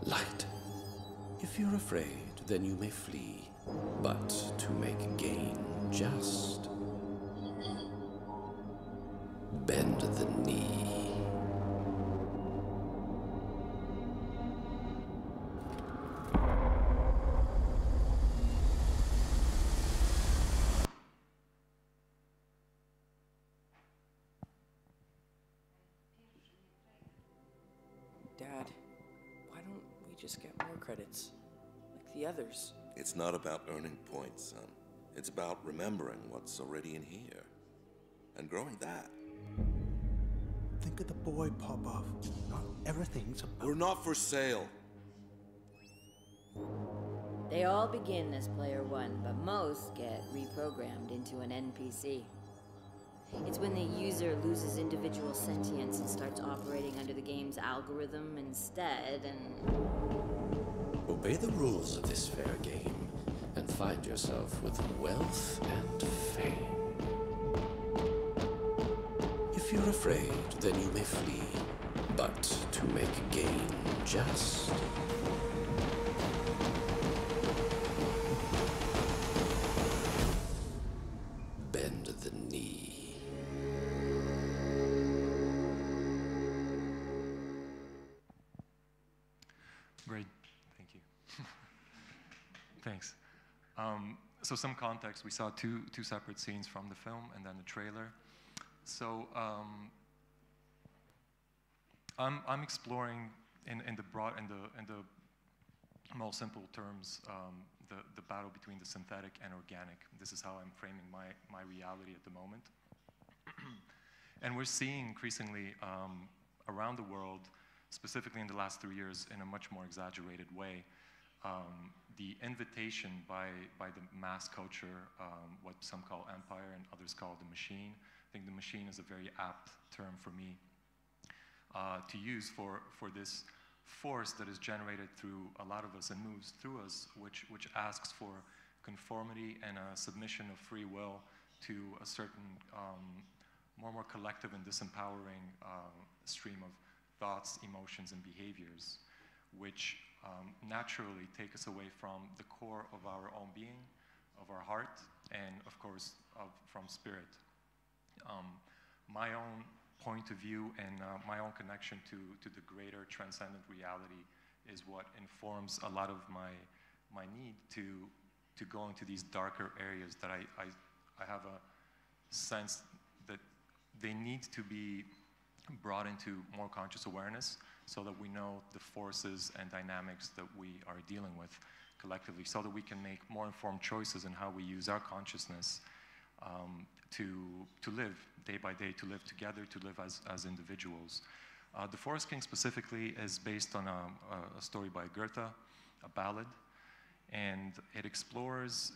light. If you're afraid, then you may flee, but to make gain just, bend the knee. Dad, why don't we just get more credits, like the others? It's not about earning points, son. It's about remembering what's already in here. And growing that. Think of the boy, Popov. Not everything's about... We're not for sale. They all begin as player 1, but most get reprogrammed into an NPC. It's when the user loses individual sentience and starts operating under the game's algorithm instead, and... Obey the rules of this fair game, and find yourself with wealth and fame. If you're afraid, then you may flee, but to make gain just... bend the knee. Great, thank you. Thanks. So some context, we saw two separate scenes from the film and then the trailer. So I'm exploring in the most simple terms the battle between the synthetic and organic. This is how I'm framing my reality at the moment. And we're seeing increasingly around the world, specifically in the last 3 years, in a much more exaggerated way, the invitation by the mass culture, what some call empire and others call the machine. I think the machine is a very apt term for me to use for this force that is generated through a lot of us and moves through us, which asks for conformity and a submission of free will to a certain more collective and disempowering stream of thoughts, emotions, and behaviors, which naturally take us away from the core of our own being, of our heart, and of course from spirit. My own point of view and my own connection to the greater transcendent reality is what informs a lot of my need to go into these darker areas that I have a sense that they need to be brought into more conscious awareness so that we know the forces and dynamics that we are dealing with collectively, so that we can make more informed choices in how we use our consciousness to live day by day, to live together, to live as individuals. The Forest King specifically is based on a story by Goethe, a ballad, and it explores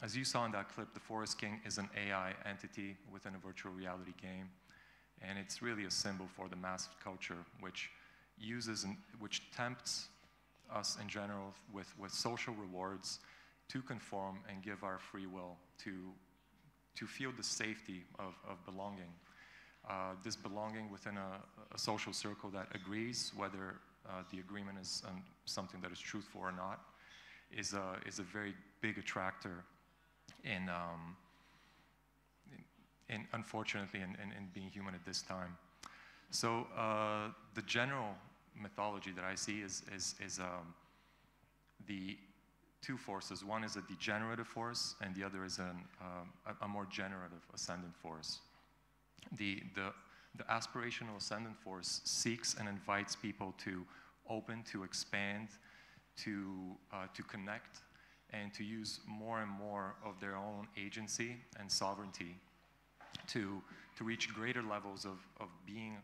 as you saw in that clip, the Forest King is an AI entity within a virtual reality game, and it's really a symbol for the mass culture, which tempts us in general with social rewards to conform and give our free will to feel the safety of belonging. This belonging within a social circle that agrees, whether the agreement is something that is truthful or not, is a very big attractor in unfortunately in being human at this time. So the general mythology that I see is the two forces. One is a degenerative force, and the other is a more generative ascendant force. The aspirational ascendant force seeks and invites people to open, to expand, to connect, and to use more and more of their own agency and sovereignty to reach greater levels of being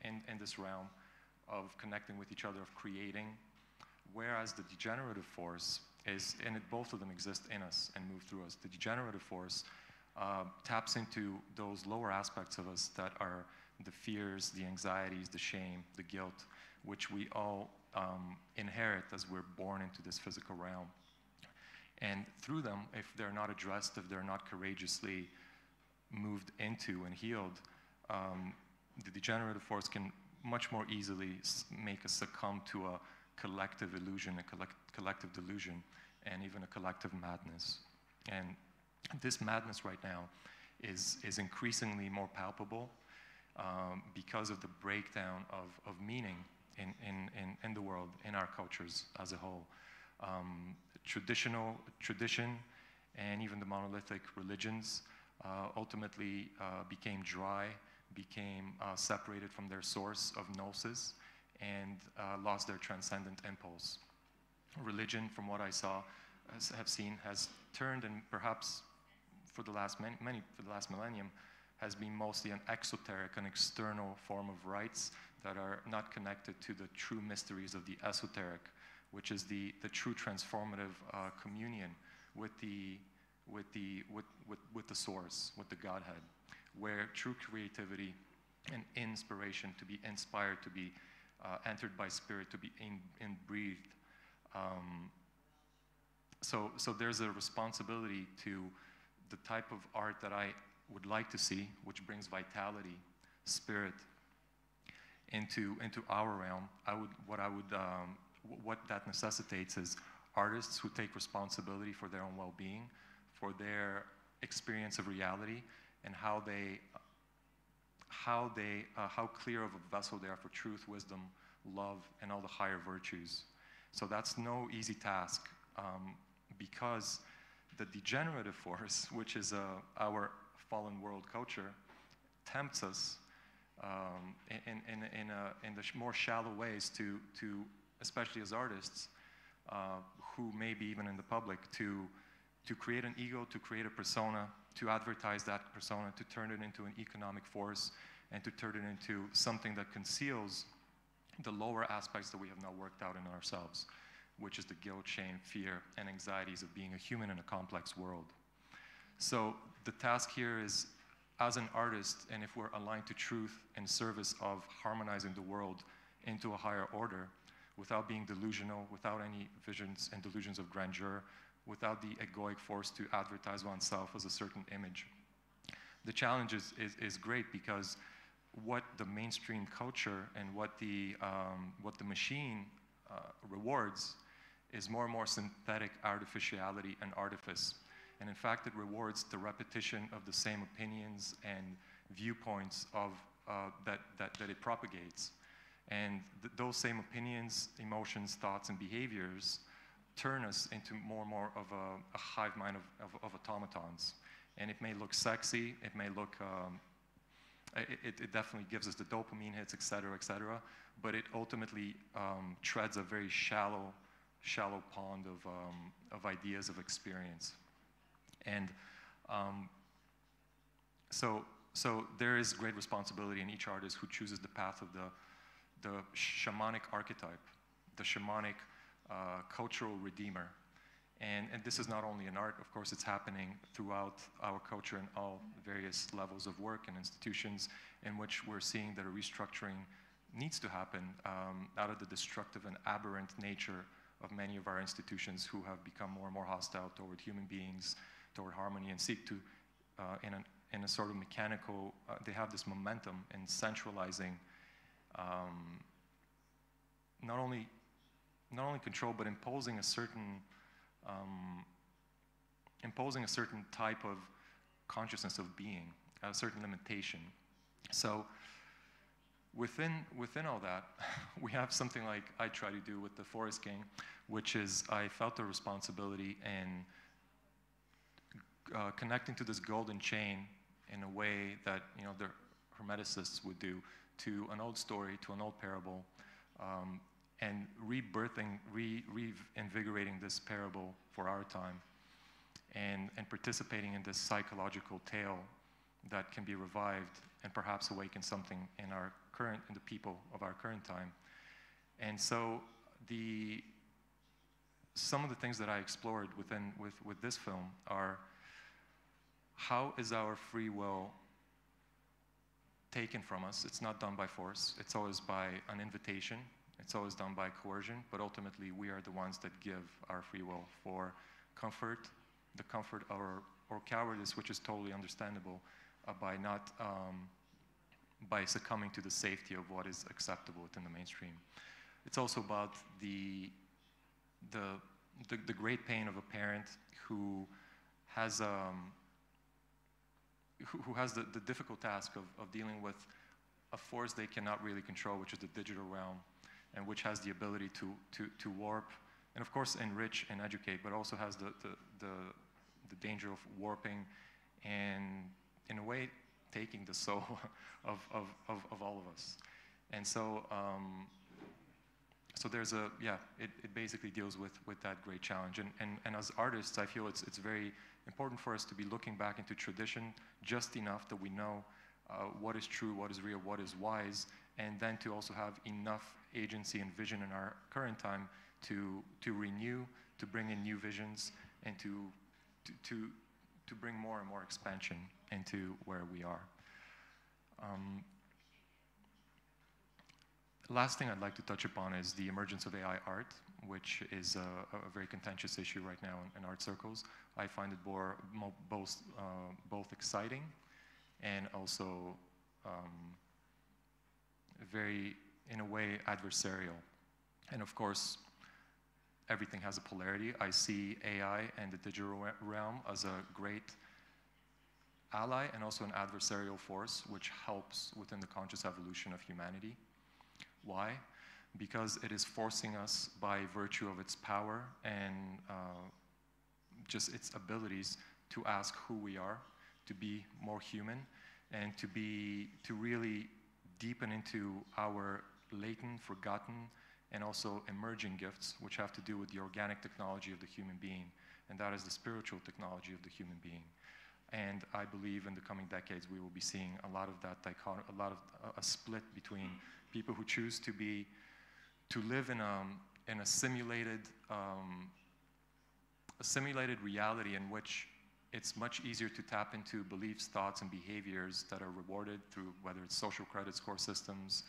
in this realm, of connecting with each other, of creating. Whereas the degenerative force both of them exist in us and move through us. The degenerative force taps into those lower aspects of us that are the fears, the anxieties, the shame, the guilt, which we all inherit as we're born into this physical realm. And through them, if they're not addressed, if they're not courageously moved into and healed, the degenerative force can much more easily make us succumb to a collective illusion, a collective delusion, and even a collective madness. And this madness right now is increasingly more palpable because of the breakdown of meaning in the world, in our cultures as a whole. Tradition and even the monolithic religions ultimately became dry, became separated from their source of gnosis, and lost their transcendent impulse. Religion, from what I saw, have seen, has turned, and perhaps for the last millennium, has been mostly an exoteric, an external form of rites that are not connected to the true mysteries of the esoteric, which is the true transformative communion with the source, with the Godhead, where true creativity and inspiration, to be inspired, to be entered by spirit, to be inbreathed. So there's a responsibility to the type of art that I would like to see, which brings vitality, spirit into our realm. What that necessitates is artists who take responsibility for their own well-being, for their experience of reality, and how clear of a vessel they are for truth, wisdom, love, and all the higher virtues. So that's no easy task, because the degenerative force, which is our fallen world culture, tempts us in the more shallow ways to especially as artists, who may be even in the public, to create an ego, to create a persona, to advertise that persona, to turn it into an economic force, and to turn it into something that conceals the lower aspects that we have not worked out in ourselves, which is the guilt, shame, fear, and anxieties of being a human in a complex world. So the task here is, as an artist, and if we're aligned to truth in service of harmonizing the world into a higher order, without being delusional, without any visions and delusions of grandeur, without the egoic force to advertise oneself as a certain image. The challenge is great, because what the mainstream culture and what the machine rewards is more and more synthetic artificiality and artifice. And in fact, it rewards the repetition of the same opinions and viewpoints that it propagates. And those same opinions, emotions, thoughts, and behaviors turn us into more and more of a hive mind of automatons. And it may look sexy, it may look, it definitely gives us the dopamine hits, et cetera, but it ultimately treads a very shallow pond of ideas of experience. And so there is great responsibility in each artist who chooses the path of the shamanic archetype, the shamanic cultural redeemer. And this is not only in art, of course, it's happening throughout our culture in all various levels of work and institutions, in which we're seeing that a restructuring needs to happen out of the destructive and aberrant nature of many of our institutions, who have become more and more hostile toward human beings, toward harmony, and seek to, in a sort of mechanical, they have this momentum in centralizing not only control, but imposing a certain type of consciousness of being, a certain limitation. So within all that, we have something like I try to do with the Forest King, which is I felt a responsibility in connecting to this golden chain in a way that, you know, the Hermeticists would do, to an old story, to an old parable, and rebirthing, reinvigorating this parable for our time, and participating in this psychological tale that can be revived and perhaps awaken something in the people of our current time. And so some of the things that I explored with this film are, how is our free will taken from us? It's not done by force. It's always by an invitation. It's always done by coercion, but ultimately we are the ones that give our free will for comfort, the comfort or cowardice, which is totally understandable, by succumbing to the safety of what is acceptable within the mainstream. It's also about the great pain of a parent who has the difficult task of dealing with a force they cannot really control, which is the digital realm, and which has the ability to warp and of course enrich and educate, but also has the danger of warping and in a way taking the soul of all of us. And so so there's it basically deals with that great challenge. And as artists, I feel it's very important for us to be looking back into tradition just enough that we know what is true, what is real, what is wise, and then to also have enough agency and vision in our current time to renew, to bring in new visions, and to bring more and more expansion into where we are. Last thing I'd like to touch upon is the emergence of AI art, which is a very contentious issue right now in art circles. I find it both exciting and also very, in a way, adversarial. And of course, everything has a polarity. I see AI and the digital realm as a great ally and also an adversarial force which helps within the conscious evolution of humanity. Why? Because it is forcing us, by virtue of its power and just its abilities, to ask who we are, to be more human, and to really deepen into our latent, forgotten, and also emerging gifts, which have to do with the organic technology of the human being, and that is the spiritual technology of the human being. And I believe in the coming decades we will be seeing a lot of that a split between people who choose to live in a simulated reality in which it's much easier to tap into beliefs, thoughts, and behaviors that are rewarded through whether it's social credit score systems,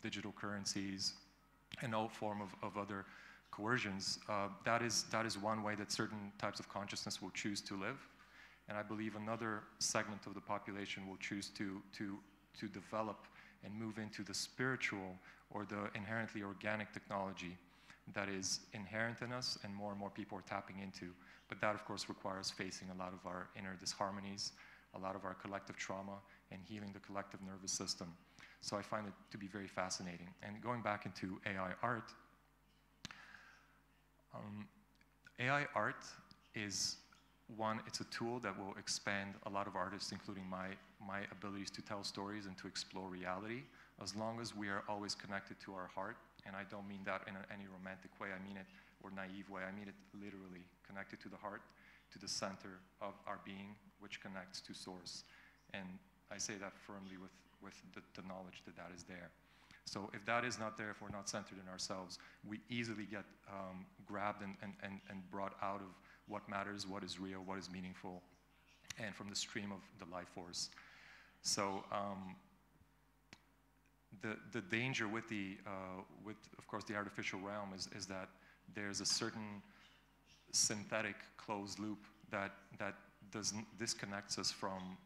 digital currencies, and all form of other coercions. That is one way that certain types of consciousness will choose to live. And I believe another segment of the population will choose to develop and move into the spiritual or the inherently organic technology that is inherent in us and more people are tapping into. But that, of course, requires facing a lot of our inner disharmonies, a lot of our collective trauma, and healing the collective nervous system. So I find it to be very fascinating. And going back into AI art, AI art is it's a tool that will expand a lot of artists, including my abilities to tell stories and to explore reality, as long as we are always connected to our heart. And I don't mean that in any romantic way, I mean it, or naive way, I mean it literally, connected to the heart, to the center of our being, which connects to source. And I say that firmly with the knowledge that is there. So if that is not there, if we're not centered in ourselves, we easily get grabbed and brought out of what matters, what is real, what is meaningful, and from the stream of the life force. So the danger with of course the artificial realm is that there's a certain synthetic closed loop that disconnects us from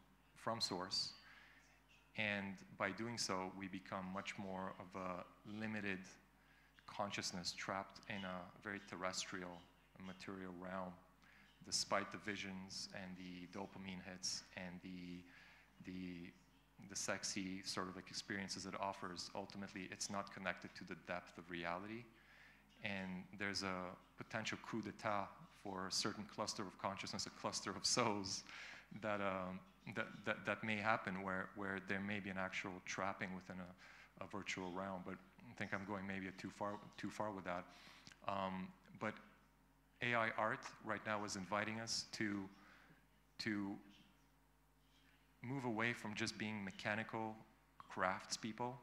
source, and by doing so we become much more of a limited consciousness trapped in a very terrestrial and material realm, despite the visions and the dopamine hits and the sexy sort of like experiences it offers. Ultimately, it's not connected to the depth of reality, and there's a potential coup d'etat for a certain cluster of consciousness, a cluster of souls, that may happen where there may be an actual trapping within a virtual realm. But I think I'm going maybe too far with that. But AI art right now is inviting us to move away from just being mechanical craftspeople.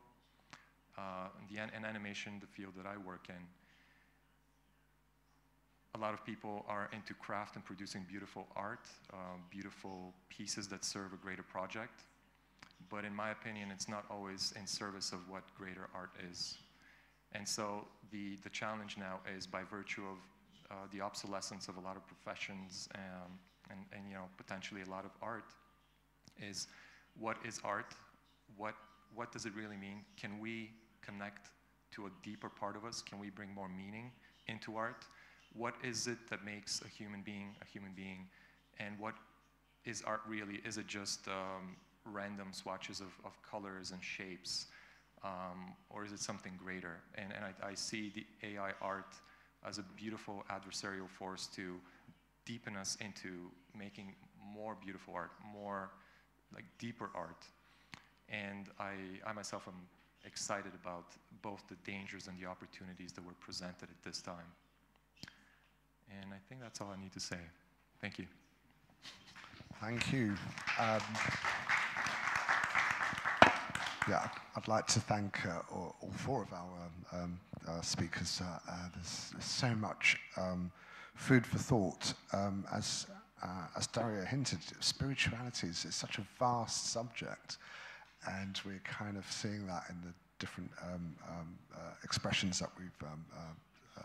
In animation, the field that I work in, a lot of people are into craft and producing beautiful art, beautiful pieces that serve a greater project. But in my opinion, it's not always in service of what greater art is. And so the challenge now is, by virtue of the obsolescence of a lot of professions and potentially a lot of art, is what is art? What does it really mean? Can we connect to a deeper part of us? Can we bring more meaning into art? What is it that makes a human being a human being? And what is art really? Is it just random swatches of colors and shapes? Or is it something greater? And I see the AI art as a beautiful adversarial force to deepen us into making more beautiful art, more like deeper art. And I myself am excited about both the dangers and the opportunities that were presented at this time. And I think that's all I need to say. Thank you. Thank you. Yeah, I'd like to thank all four of our speakers. There's so much food for thought. As Daria hinted, spirituality is such a vast subject, and we're kind of seeing that in the different expressions that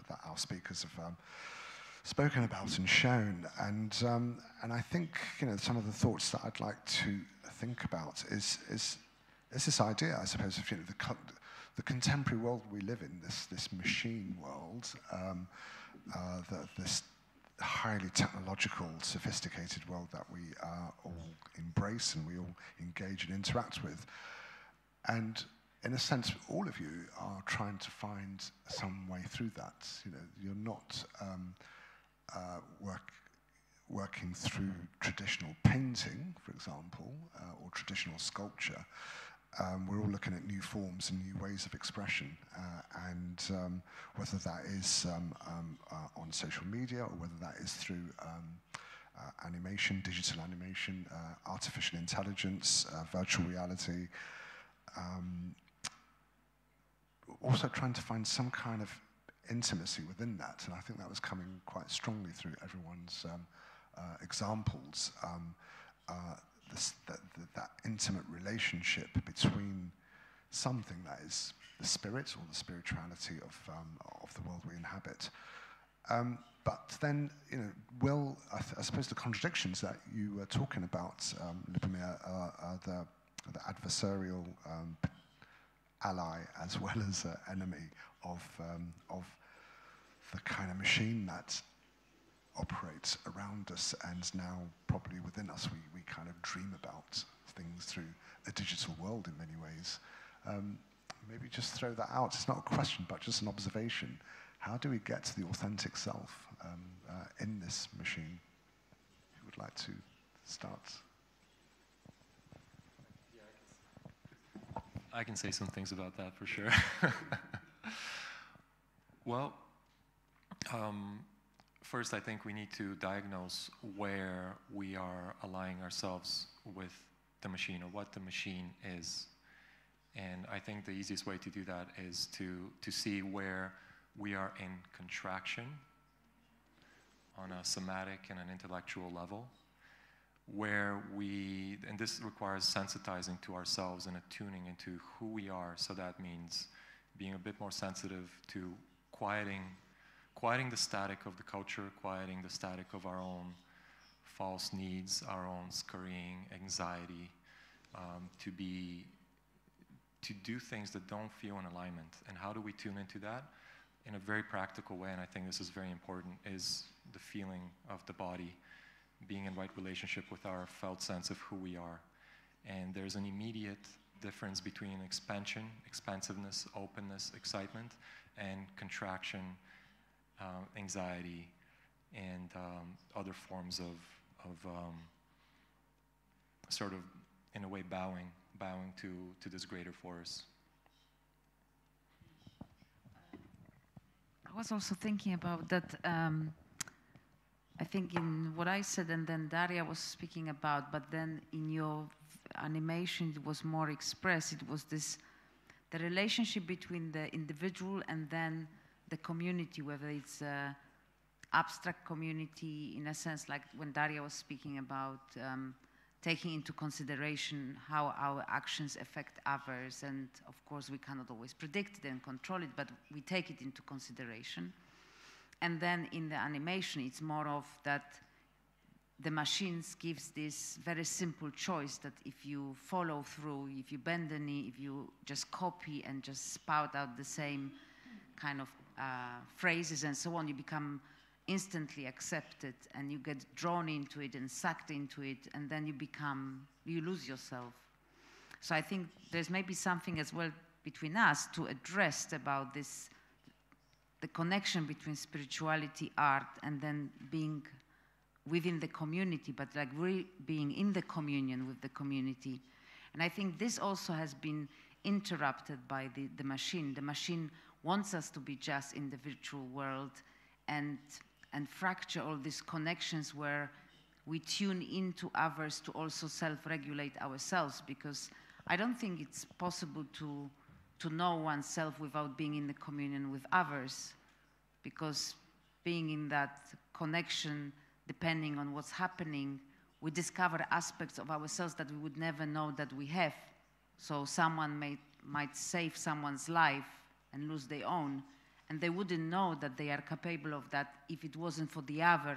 that our speakers have spoken about and shown. And I think some of the thoughts that I'd like to think about is this idea, I suppose, of the contemporary world we live in, this machine world, this highly technological, sophisticated world that we all embrace and we all engage and interact with. And in a sense, all of you are trying to find some way through that. You're not working through traditional painting, for example, or traditional sculpture. We're all looking at new forms and new ways of expression, and whether that is on social media or whether that is through animation, digital animation, artificial intelligence, virtual reality. Also trying to find some kind of intimacy within that, and I think that was coming quite strongly through everyone's examples. That intimate relationship between something that is the spirit or the spirituality of the world we inhabit. But then, I suppose the contradictions that you were talking about, Lubomir, are the adversarial ally as well as enemy of the kind of machine that operates around us, and now probably within us we kind of dream about things through a digital world in many ways. Maybe just throw that out. It's not a question, but just an observation. How do we get to the authentic self in this machine? Who would like to start? I can say some things about that for sure. Well, first, I think we need to diagnose where we are aligning ourselves with the machine, or what the machine is. And I think the easiest way to do that is to see where we are in contraction on a somatic and an intellectual level, where and this requires sensitizing to ourselves and attuning into who we are. So that means being a bit more sensitive to quieting the static of the culture, quieting the static of our own false needs, our own scurrying anxiety, to do things that don't feel in alignment. And how do we tune into that? In a very practical way, and I think this is very important, is the feeling of the body, being in right relationship with our felt sense of who we are. And there's an immediate difference between expansion, expansiveness, openness, excitement, and contraction, anxiety, and other forms of sort of, in a way, bowing to this greater force. I was also thinking about that. I think in what I said, and then Daria was speaking about, but then in your animation it was more expressed. It was the relationship between the individual and then the community, whether it's abstract community, in a sense, like when Daria was speaking about taking into consideration how our actions affect others. And of course, we cannot always predict it and control it, but we take it into consideration. And then in the animation, it's more of that the machines gives this very simple choice that if you follow through, if you bend the knee, if you just copy and just spout out the same kind of phrases and so on, you become instantly accepted and you get drawn into it and sucked into it, and then you lose yourself. So I think there's maybe something as well between us to address about this, the connection between spirituality, art, and then being within the community, but like really being in the communion with the community. And I think this also has been interrupted by the machine. The machine wants us to be just in the virtual world and fracture all these connections where we tune into others to also self-regulate ourselves, because I don't think it's possible to know oneself without being in the communion with others, because being in that connection, depending on what's happening, we discover aspects of ourselves that we would never know that we have. So someone might save someone's life and lose their own, and they wouldn't know that they are capable of that if it wasn't for the other,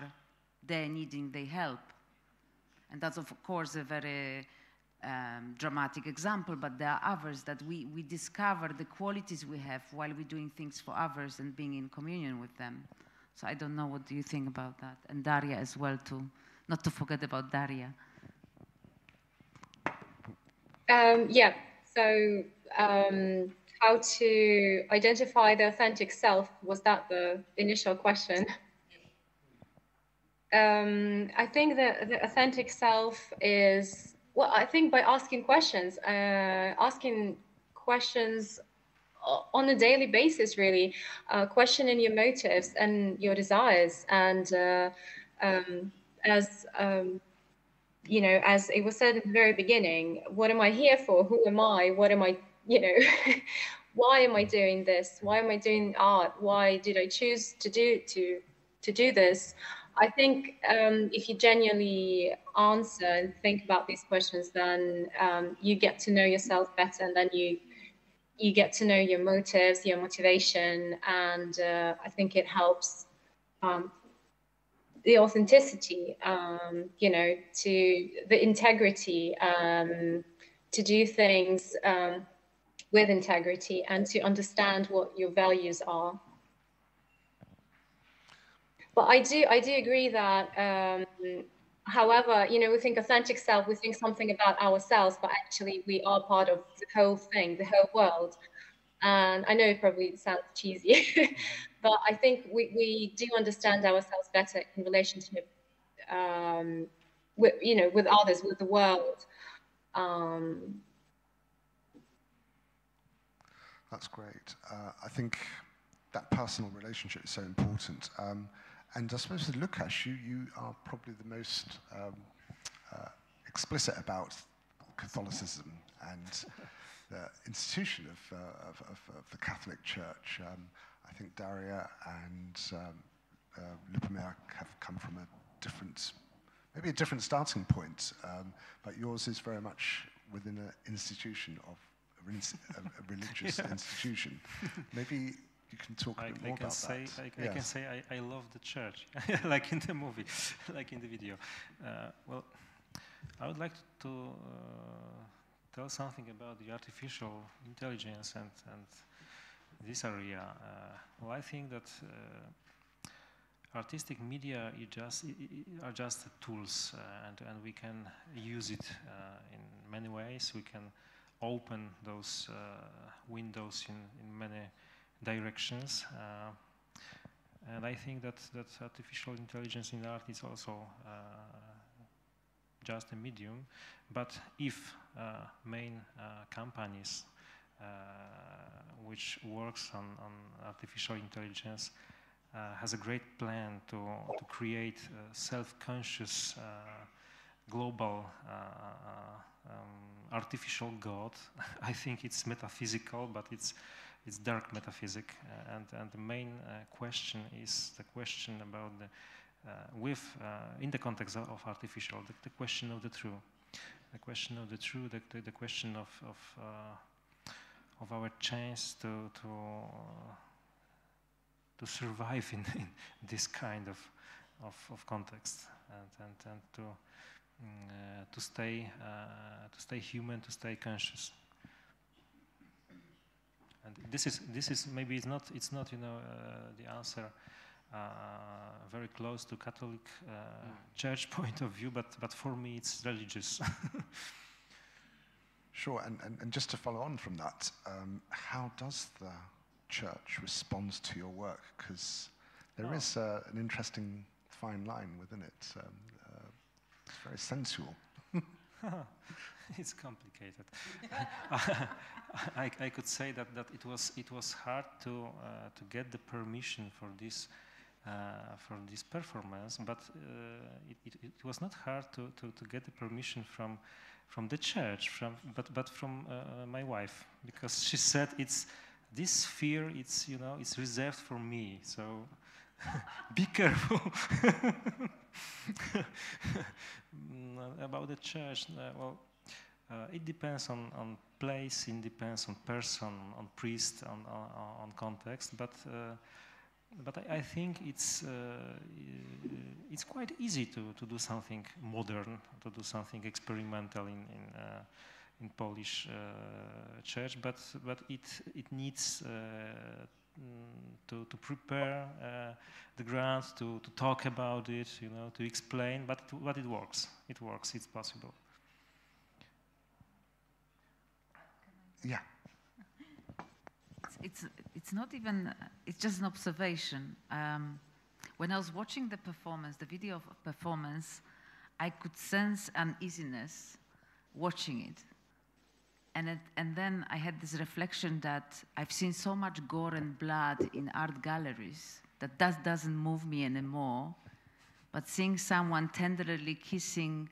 they're needing their help. And that's, of course, a very dramatic example, but there are others that we discover the qualities we have while we're doing things for others and being in communion with them. So I don't know, what do you think about that? And Daria as well, too. Not to forget about Daria. Yeah, so how to identify the authentic self, was that the initial question? I think the authentic self is, well, I think by asking questions on a daily basis, really, questioning your motives and your desires, and as you know, as it was said at the very beginning, what am I here for? Who am I? What am I, you know, why am I doing this? Why am I doing art? Why did I choose to do this? I think if you genuinely answer and think about these questions, then you get to know yourself better, and then you get to know your motives, your motivation, and I think it helps the authenticity, you know, to the integrity, to do things with integrity, and to understand what your values are. But I do agree that, however, you know, we think authentic self, we think something about ourselves, but actually we are part of the whole thing, the whole world. And I know it probably sounds cheesy, but I think we do understand ourselves better in relationship, with, you know, with others, with the world. That's great. I think that personal relationship is so important. And I suppose with Łukasz, you are probably the most explicit about Catholicism and the institution of the Catholic Church. I think Daria and Lubomir have come from maybe a different starting point, but yours is very much within an institution of a religious institution. Maybe you can talk a bit more about that. I can say I love the church, like in the movie, like in the video. Well, I would like to tell something about the artificial intelligence and this area. Well, I think that artistic media are just tools, and we can use it in many ways. We can open those windows in many directions, and I think that artificial intelligence in art is also just a medium. But if main companies which works on artificial intelligence has a great plan to create a self-conscious global artificial God, I think it's metaphysical, but it's dark metaphysic, and the main question is the question about in the context of artificial, the question of the true, the question of the true, the question of our chance to survive in this kind of context, and to stay human, to stay conscious. And this is maybe it's not you know the answer very close to Catholic Church point of view, but for me it's religious. Sure, and just to follow on from that, how does the Church respond to your work? Because there is an interesting fine line within it. It's very sensual. It's complicated. I could say that it was hard to get the permission for this for this performance, but it was not hard to get the permission from the church, but from my wife, because she said this sphere, it's reserved for me, so be careful. About the church, it depends on place, it depends on person, on priest, on context, but I think it's quite easy to do something modern, to do something experimental in Polish church, but it needs to prepare the ground, to talk about it, to explain, but it works. It works. It's possible. Yeah. It's not even, it's just an observation. When I was watching the performance, the video of performance, I could sense uneasiness watching it. And then I had this reflection that I've seen so much gore and blood in art galleries that doesn't move me anymore. But seeing someone tenderly kissing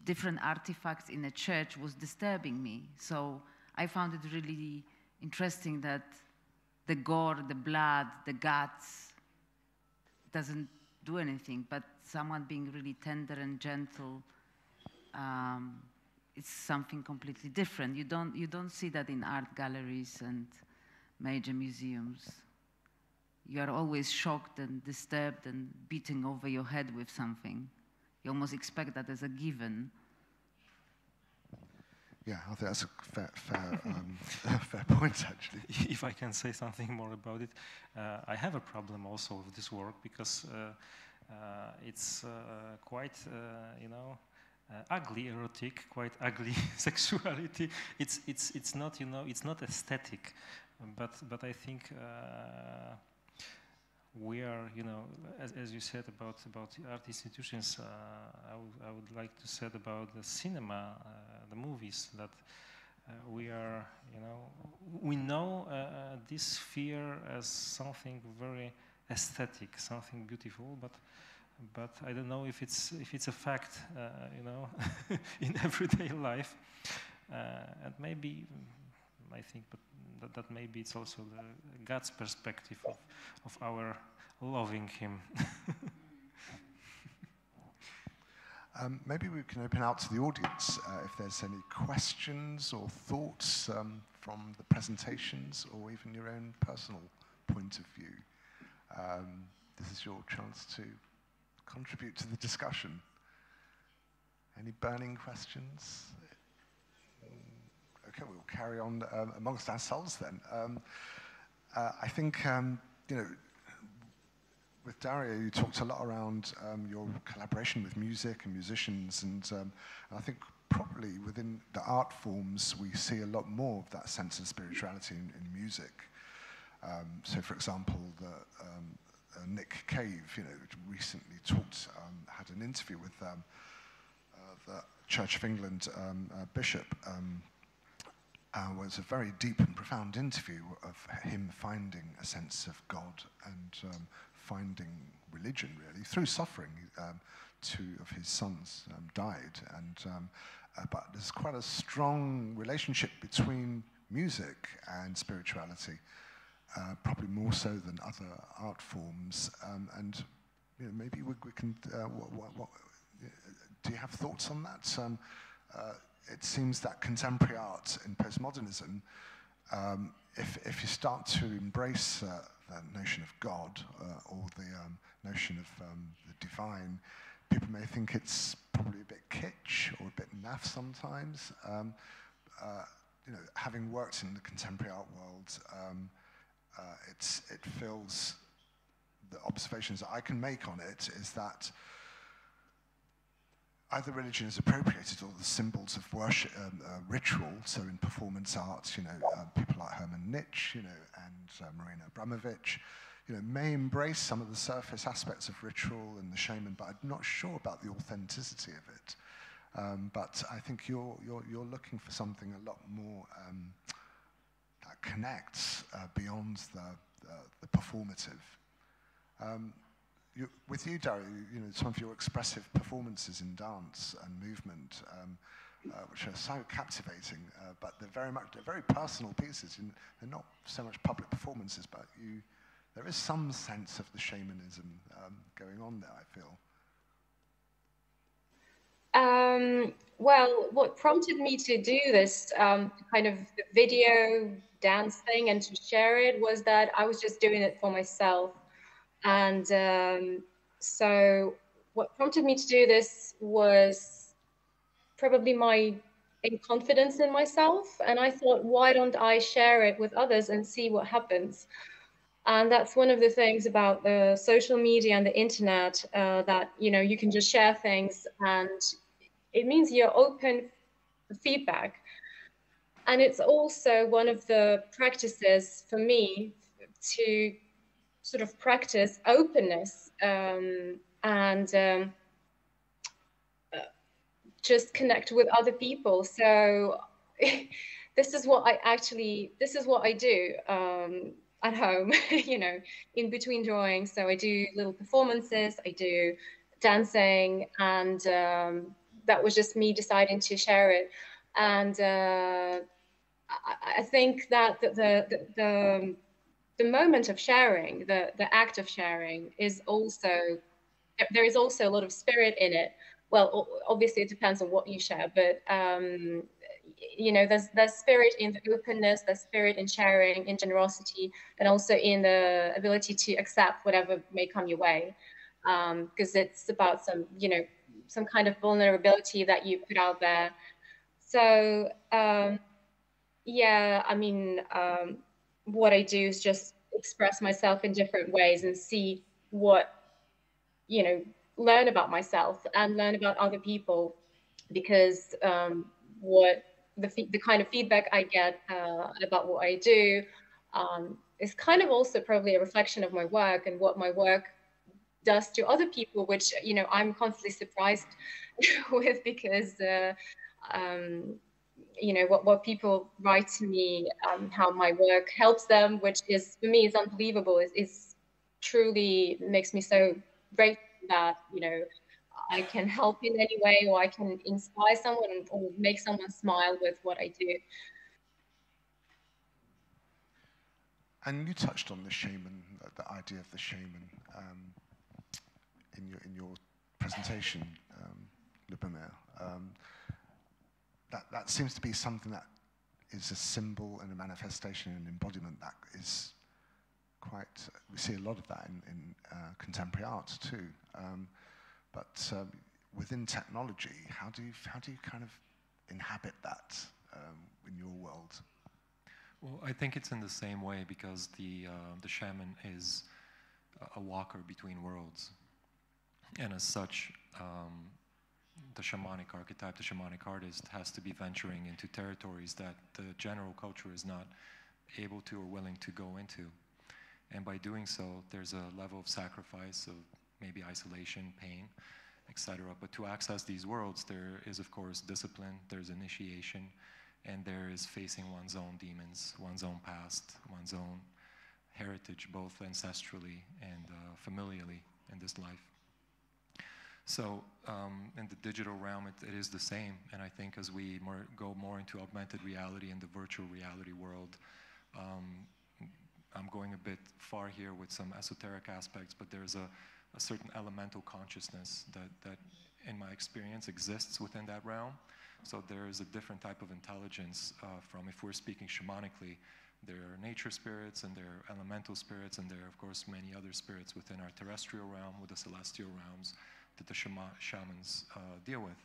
different artifacts in a church was disturbing me. So I found it really interesting that the gore, the blood, the guts doesn't do anything, but someone being really tender and gentle, it's something completely different. You don't see that in art galleries and major museums. You are always shocked and disturbed and beating over your head with something. You almost expect that as a given. Yeah, I think that's a fair point, actually. If I can say something more about it, I have a problem also with this work because it's quite, ugly erotic, quite ugly sexuality. It's not, it's not aesthetic, but I think we are, as you said about the art institutions, I would like to say about the cinema, the movies, that we are, we know this sphere as something very aesthetic, something beautiful, but I don't know if it's a fact, in everyday life, and maybe I think, but that maybe it's also God's perspective of our loving Him. Maybe we can open out to the audience if there's any questions or thoughts from the presentations, or even your own personal point of view. This is your chance to contribute to the discussion. Any burning questions? Okay, we'll carry on amongst ourselves then. I think, with Daria, you talked a lot around your collaboration with music and musicians, and I think probably within the art forms we see a lot more of that sense of spirituality in music. So, for example, Nick Cave, recently had an interview with the Church of England bishop. Was a very deep and profound interview of him finding a sense of God and finding religion, really, through suffering. Two of his sons died, but there's quite a strong relationship between music and spirituality, probably more so than other art forms. And maybe we can. Do you have thoughts on that? It seems that contemporary art in postmodernism, if you start to embrace that notion of God or the notion of the divine, people may think it's probably a bit kitsch or a bit naff sometimes. Having worked in the contemporary art world, it feels, the observations that I can make on it is that either religion is appropriated or the symbols of worship, ritual. So in performance arts, people like Herman Nitsch, and Marina Abramovich, may embrace some of the surface aspects of ritual and the shaman, but I'm not sure about the authenticity of it. But I think you're looking for something a lot more that connects beyond the the performative. With you, Daria, some of your expressive performances in dance and movement, which are so captivating, but they're very personal pieces. They're not so much public performances, but there is some sense of the shamanism going on there, I feel. Well, what prompted me to do this kind of video dance thing and to share it was that I was just doing it for myself. And so what prompted me to do this was probably my confidence in myself. And I thought, why don't I share it with others and see what happens? And that's one of the things about the social media and the internet, that, you can just share things and it means you're open for feedback. And it's also one of the practices for me to sort of practice openness and just connect with other people. So this is what I do at home, in between drawings. So I do little performances, I do dancing, and that was just me deciding to share it. And I think that the moment of sharing, the act of sharing is also, there is also a lot of spirit in it. Well, obviously it depends on what you share, but there's spirit in the openness, there's spirit in sharing, in generosity, and also in the ability to accept whatever may come your way. Because it's about some kind of vulnerability that you put out there. So yeah, I mean, what I do is just express myself in different ways and see what, learn about myself and learn about other people, because what the kind of feedback I get about what I do is kind of also probably a reflection of my work and what my work does to other people, which, I'm constantly surprised with, because what people write to me, how my work helps them, which is, for me, is unbelievable. Is truly makes me so grateful that, I can help in any way, or I can inspire someone or make someone smile with what I do. And you touched on the shaman, the idea of the shaman, in your presentation, Lubomir. That seems to be something that is a symbol and a manifestation and embodiment that is quite, we see a lot of that in contemporary art too. But within technology, how do you kind of inhabit that in your world? Well, I think it's in the same way, because the shaman is a walker between worlds, and as such, the shamanic archetype, the shamanic artist, has to be venturing into territories that the general culture is not able to or willing to go into. And by doing so, there's a level of sacrifice, of maybe isolation, pain, etc. But to access these worlds, there is, of course, discipline, there's initiation, and there is facing one's own demons, one's own past, one's own heritage, both ancestrally and familially in this life. So in the digital realm, it is the same. And I think as we go more into augmented reality and the virtual reality world, I'm going a bit far here with some esoteric aspects, but there's a certain elemental consciousness that, in my experience, exists within that realm. So there is a different type of intelligence from, if we're speaking shamanically, there are nature spirits and there are elemental spirits, and there are, of course, many other spirits within our terrestrial realm, with the celestial realms that the shamans deal with.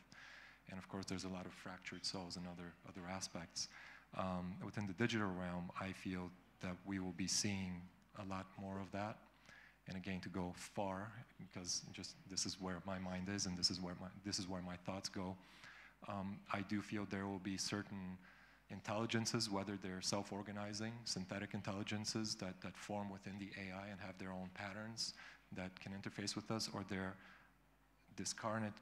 And of course, there's a lot of fractured souls and other aspects. Within the digital realm, I feel that we will be seeing a lot more of that. And again, to go far, because just this is where my mind is, and this is where my thoughts go. I do feel there will be certain intelligences, whether they're self-organizing, synthetic intelligences that form within the AI and have their own patterns that can interface with us, or they're discarnate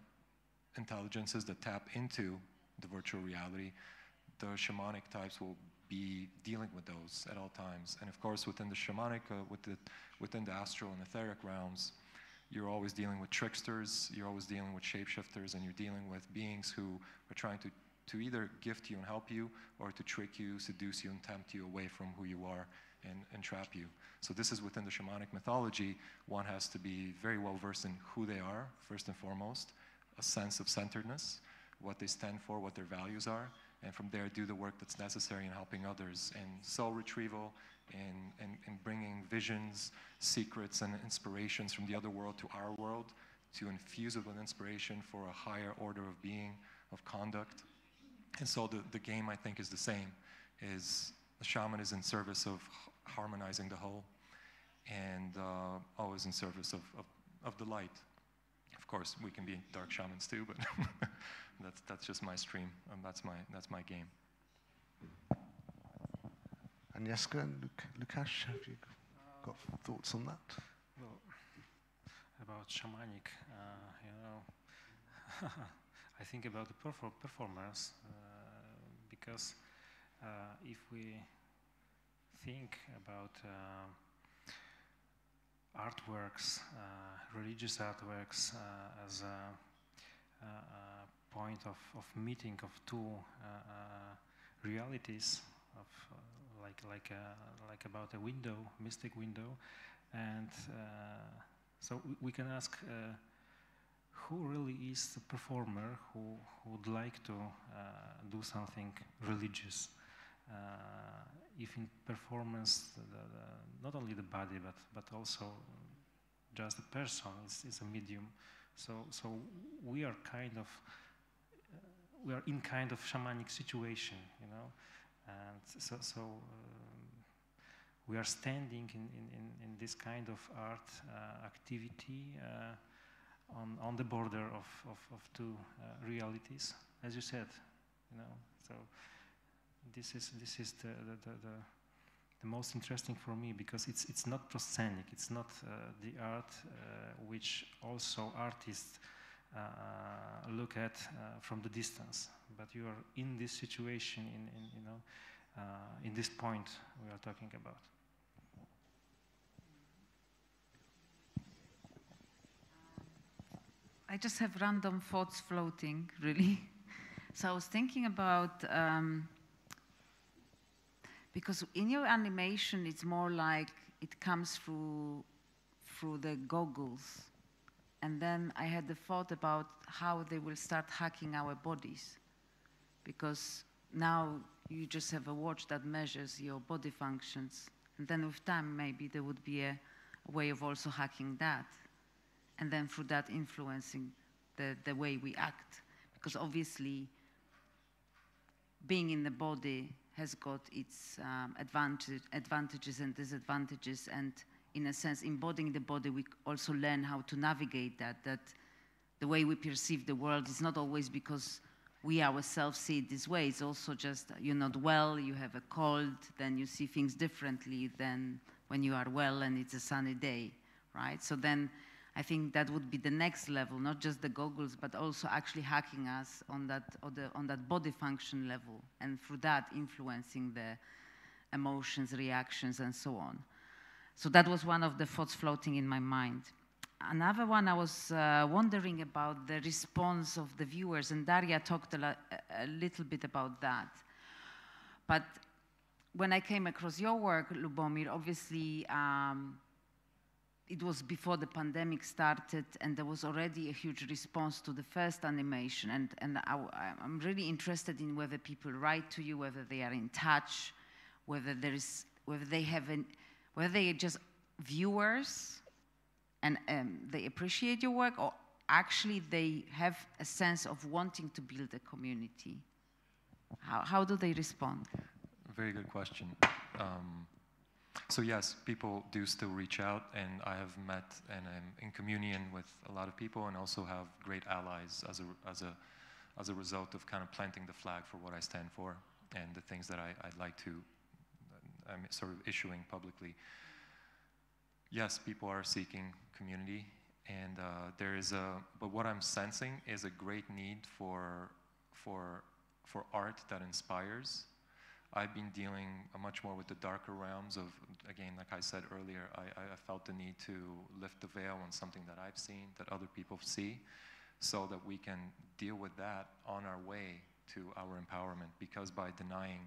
intelligences that tap into the virtual reality. The shamanic types will be dealing with those at all times. And of course, within the shamanic, within the astral and etheric realms, you're always dealing with tricksters, you're always dealing with shapeshifters, and you're dealing with beings who are trying to either gift you and help you, or to trick you, seduce you, and tempt you away from who you are and trap you. So this is within the shamanic mythology. One has to be very well versed in who they are, first and foremost, a sense of centeredness, what they stand for, what their values are, and from there do the work that's necessary in helping others in soul retrieval, and bringing visions, secrets, and inspirations from the other world to our world, to infuse it with inspiration for a higher order of being, of conduct. And so the game, I think, is the same. Is the shaman is in service of harmonizing the whole, and always in service of the light. Of course, we can be dark shamans too, but that's just my stream, and that's my game. Agnieszka and Łukasz, have you got thoughts on that? Well, about shamanic, I think about the performers, because if we think about artworks, religious artworks, as a point of meeting of two realities, of like about a window, mystic window, and so we can ask who really is the performer who would like to do something religious. If in performance, not only the body, but also just the person is a medium. So we are in kind of shamanic situation, you know, and so we are standing in this kind of art activity on the border of two realities, as you said, you know. So this is the most interesting for me, because it's not proscenic, it's not the art which also artists look at from the distance, but you are in this situation, in this point we are talking about. I just have random thoughts floating, really. So I was thinking about, because in your animation, it's more like it comes through the goggles. And then I had the thought about how they will start hacking our bodies. Because now you just have a watch that measures your body functions. And then with time, maybe there would be a way of also hacking that. And then through that influencing the way we act. Because obviously, being in the body has got its advantages and disadvantages, and in a sense, embodying the body, we also learn how to navigate that the way we perceive the world is not always because we ourselves see it this way. It's also just, you're not well, you have a cold, then you see things differently than when you are well and it's a sunny day, right? So then I think that would be the next level, not just the goggles, but also actually hacking us on that body function level, and through that influencing the emotions, reactions, and so on. So that was one of the thoughts floating in my mind. Another one, I was wondering about the response of the viewers, and Daria talked a little bit about that. But when I came across your work, Lubomir, obviously, it was before the pandemic started, and there was already a huge response to the first animation. And I'm really interested in whether people write to you, whether they are in touch, whether they are just viewers and they appreciate your work, or actually they have a sense of wanting to build a community. How do they respond? Very good question. So yes, people do still reach out, and I have met and I'm in communion with a lot of people, and also have great allies as a result of kind of planting the flag for what I stand for and the things that I'd like to, I'm sort of issuing publicly. Yes, people are seeking community, and but what I'm sensing is a great need for art that inspires. I've been dealing much more with the darker realms of, again, like I said earlier, I felt the need to lift the veil on something that I've seen, that other people see, so that we can deal with that on our way to our empowerment, because by denying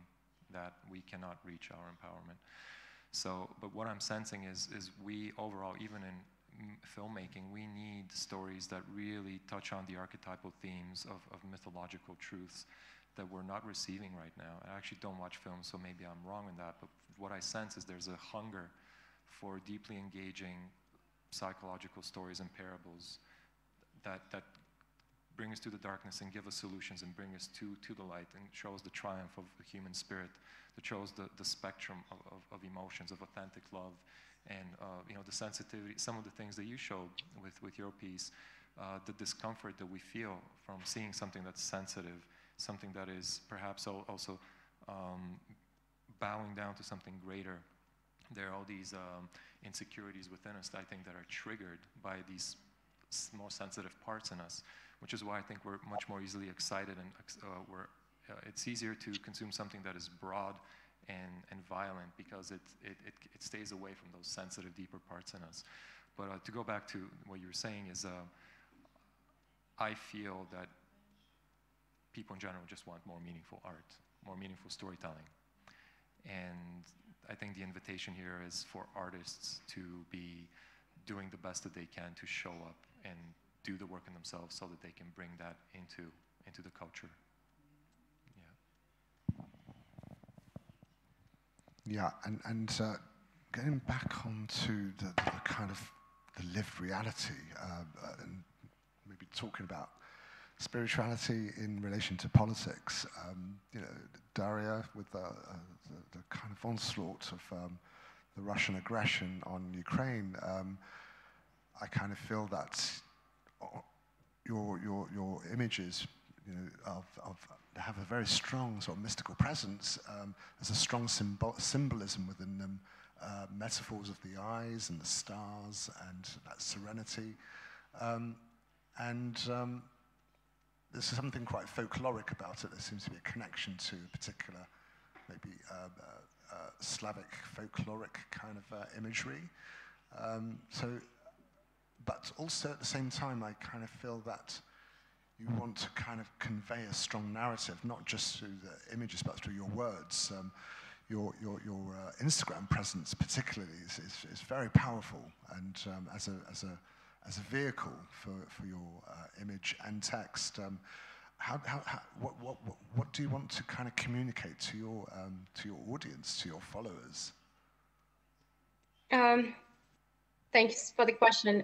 that, we cannot reach our empowerment. So, but what I'm sensing is we overall, even in filmmaking, we need stories that really touch on the archetypal themes of mythological truths that we're not receiving right now. I actually don't watch films, so maybe I'm wrong in that, but what I sense is there's a hunger for deeply engaging psychological stories and parables that bring us through the darkness and give us solutions and bring us to the light and shows the triumph of the human spirit, that shows the spectrum of emotions, of authentic love, and you know, the sensitivity, some of the things that you showed with your piece, the discomfort that we feel from seeing something that's sensitive, something that is perhaps also bowing down to something greater. There are all these insecurities within us that I think that are triggered by these more sensitive parts in us, which is why I think we're much more easily excited, and it's easier to consume something that is broad and violent, because it stays away from those sensitive, deeper parts in us. But to go back to what you were saying is, I feel that people in general just want more meaningful art, more meaningful storytelling. And I think the invitation here is for artists to be doing the best that they can to show up and do the work in themselves so that they can bring that into the culture. Yeah, and getting back onto the kind of the lived reality, and maybe talking about spirituality in relation to politics. You know, Daria, with the kind of onslaught of the Russian aggression on Ukraine, I kind of feel that your images, you know, have a very strong sort of mystical presence. There's a strong symbolism within them, metaphors of the eyes and the stars and that serenity. There's something quite folkloric about it. There seems to be a connection to a particular, maybe Slavic folkloric kind of imagery. But also at the same time, I kind of feel that you want to kind of convey a strong narrative, not just through the images, but through your words. Your Instagram presence, particularly, is very powerful, and as a vehicle for your image and text. What do you want to kind of communicate to your audience, to your followers? Thanks for the question.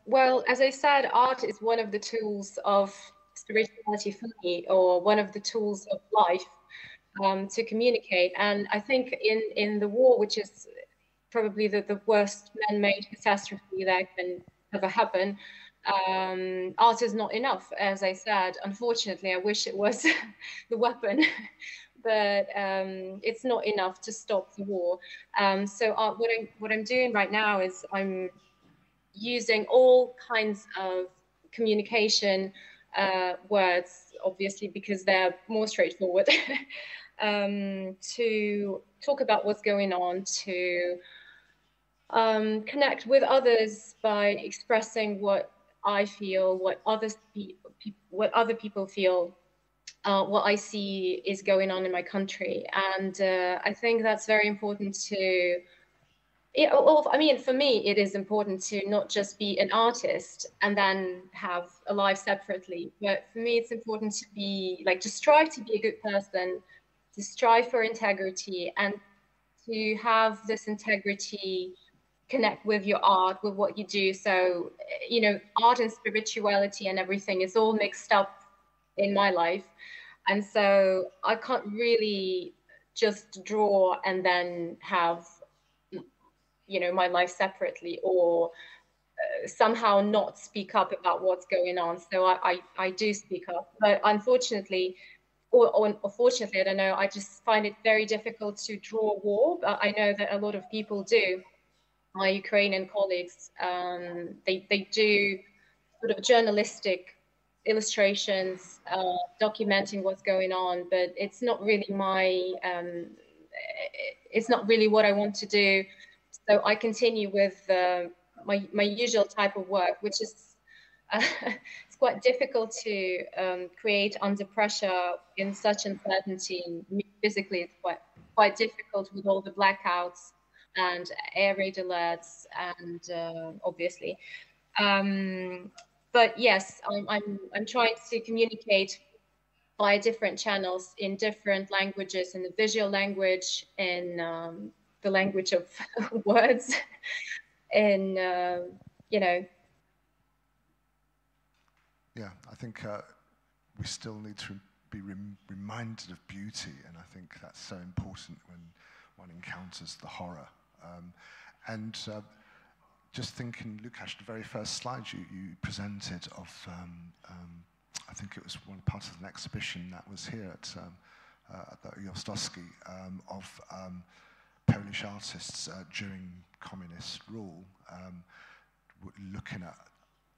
Well, as I said, art is one of the tools of spirituality for me, or one of the tools of life to communicate. And I think in the war, which is probably the worst man-made catastrophe that can ever happen, art is not enough, as I said. Unfortunately, I wish it was the weapon, but it's not enough to stop the war. So what I'm doing right now is I'm using all kinds of communication words, obviously, because they're more straightforward, to talk about what's going on, to connect with others by expressing what I feel, what other people feel, what I see is going on in my country. And I think that's very important to, I mean, for me, it is important to not just be an artist and then have a life separately. But for me, it's important to be, like, to strive to be a good person, to strive for integrity, and to have this integrity connect with your art, with what you do. So, you know, art and spirituality and everything is all mixed up in my life. And so I can't really just draw and then have, you know, my life separately, or somehow not speak up about what's going on. So I do speak up, but unfortunately, or fortunately, I don't know, I just find it very difficult to draw war, but I know that a lot of people do. My Ukrainian colleagues, they do sort of journalistic illustrations, documenting what's going on, but it's not really it's not really what I want to do. So I continue with my usual type of work, which is it's quite difficult to create under pressure in such uncertainty. Physically, it's quite difficult with all the blackouts and air raid alerts, and obviously. But yes, I'm trying to communicate via different channels in different languages, in the visual language, in the language of words, in you know. Yeah, I think we still need to be reminded of beauty, and I think that's so important when one encounters the horror. Just thinking, Łukasz, the very first slide you presented of, I think it was one part of an exhibition that was here at the Ujazdowski of Polish artists during communist rule, looking at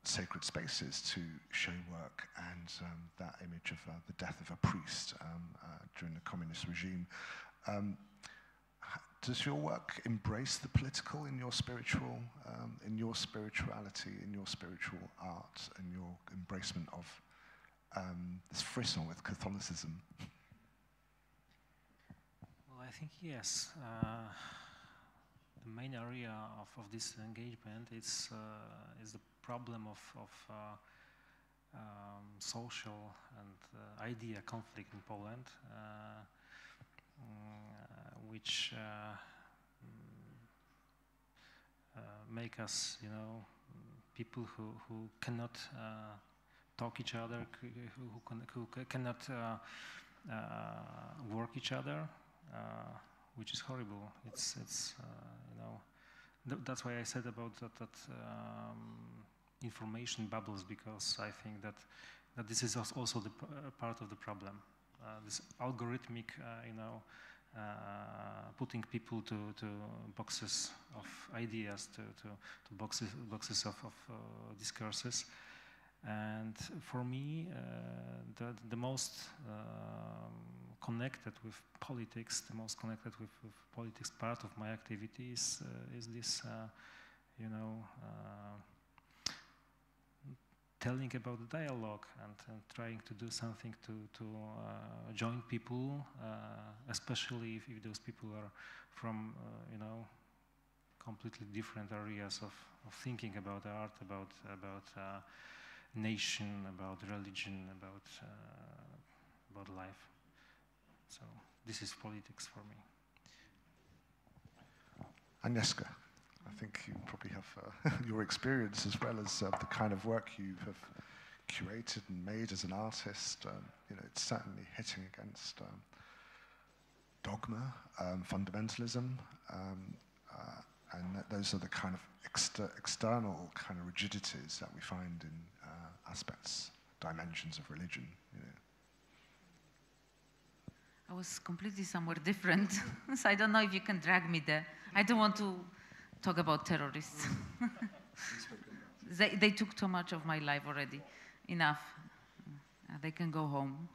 sacred spaces to show work, and that image of the death of a priest during the communist regime. Does your work embrace the political in your spirituality, in your spiritual art, and your embracement of this frisson with Catholicism? Well, I think yes. The main area of this engagement is the problem of social and idea conflict in Poland, which make us, people who cannot talk each other, who cannot work each other, which is horrible. It's that's why I said about that information bubbles, because I think that this is also the part of the problem. This algorithmic, putting people to boxes of ideas, to boxes of discourses. And for me, the most connected with politics, the most connected with politics part of my activity is this, telling about the dialogue and trying to do something to join people, especially if those people are from, completely different areas of thinking about art, about nation, about religion, about life. So this is politics for me. Agnieszka, I think you probably have your experience as well as the kind of work you have curated and made as an artist. It's certainly hitting against dogma, fundamentalism, and those are the kind of external kind of rigidities that we find in aspects, dimensions of religion. I was completely somewhere different, so I don't know if you can drag me there. I don't want to talk about terrorists. They took too much of my life already. Enough. They can go home.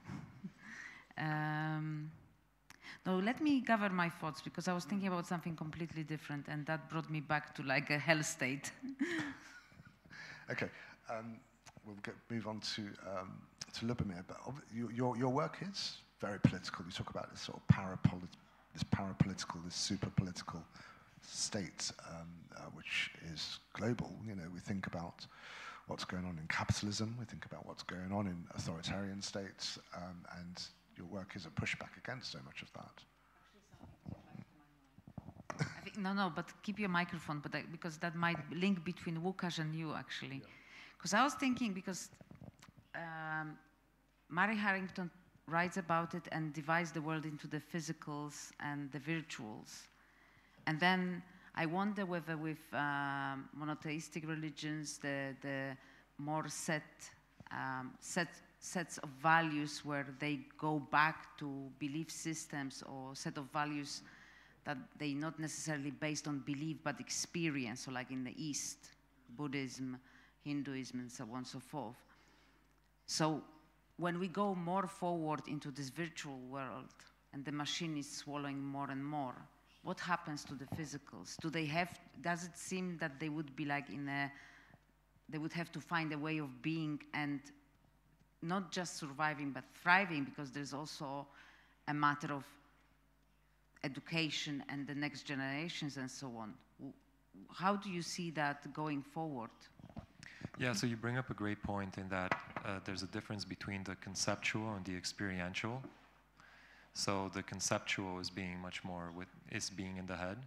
No, let me gather my thoughts, because I was thinking about something completely different, and that brought me back to like a hell state. Okay, we'll move on to Lubomir, but your work is very political. You talk about this sort of parapolitical, this super political state, which is global. We think about what's going on in capitalism, we think about what's going on in authoritarian states, and your work is a pushback against so much of that. No, but keep your microphone, because that might link between Łukasz and you, actually. Because I was thinking, because Mary Harrington writes about it and divides the world into the physicals and the virtuals. And then I wonder whether with monotheistic religions, the more sets of values where they go back to belief systems, or set of values that they not necessarily based on belief but experience, so like in the East, Buddhism, Hinduism, and so on and so forth. So when we go more forward into this virtual world and the machine is swallowing more and more, what happens to the physicals? Does it seem that they would be like they would have to find a way of being and not just surviving but thriving, because there's also a matter of education and the next generations and so on. How do you see that going forward? Yeah, so you bring up a great point in that there's a difference between the conceptual and the experiential. So the conceptual is being much more is being in the head.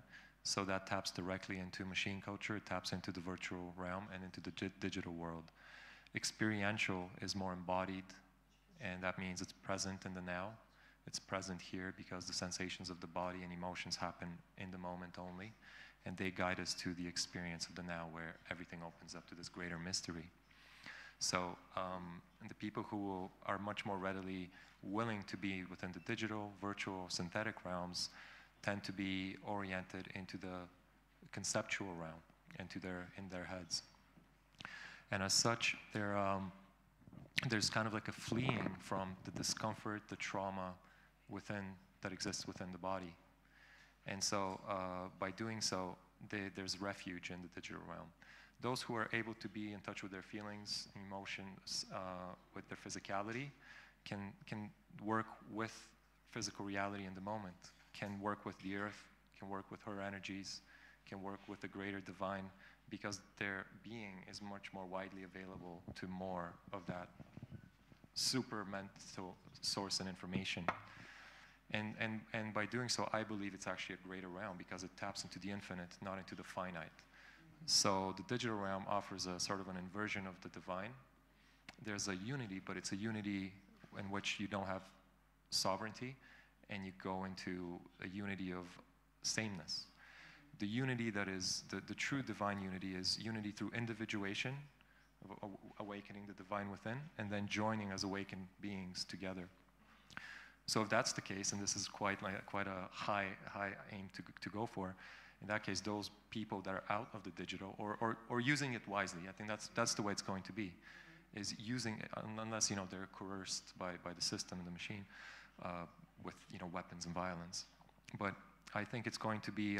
So that taps directly into machine culture, it taps into the virtual realm and into the digital world. Experiential is more embodied, and that means it's present in the now. It's present here because the sensations of the body and emotions happen in the moment only, and they guide us to the experience of the now, where everything opens up to this greater mystery. So the people who are much more readily willing to be within the digital, virtual, synthetic realms tend to be oriented into the conceptual realm, in their heads. And as such, there's kind of like a fleeing from the discomfort, the trauma that exists within the body. And so by doing so, there's refuge in the digital realm. Those who are able to be in touch with their feelings, emotions, with their physicality, can work with physical reality in the moment, can work with the earth, can work with her energies, can work with the greater divine, because their being is much more widely available to more of that super mental source and information. And by doing so, I believe it's actually a greater realm because it taps into the infinite, not into the finite. So the digital realm offers a sort of an inversion of the divine. There's a unity, but it's a unity in which you don't have sovereignty, and you go into a unity of sameness. The unity that is, the true divine unity is unity through individuation, awakening the divine within, and then joining as awakened beings together. So if that's the case, and this is quite a high aim to go for, in that case, those people that are out of the digital or using it wisely, I think that's the way it's going to be, is using it, unless they're coerced by the system and the machine with weapons and violence. But I think it's going to be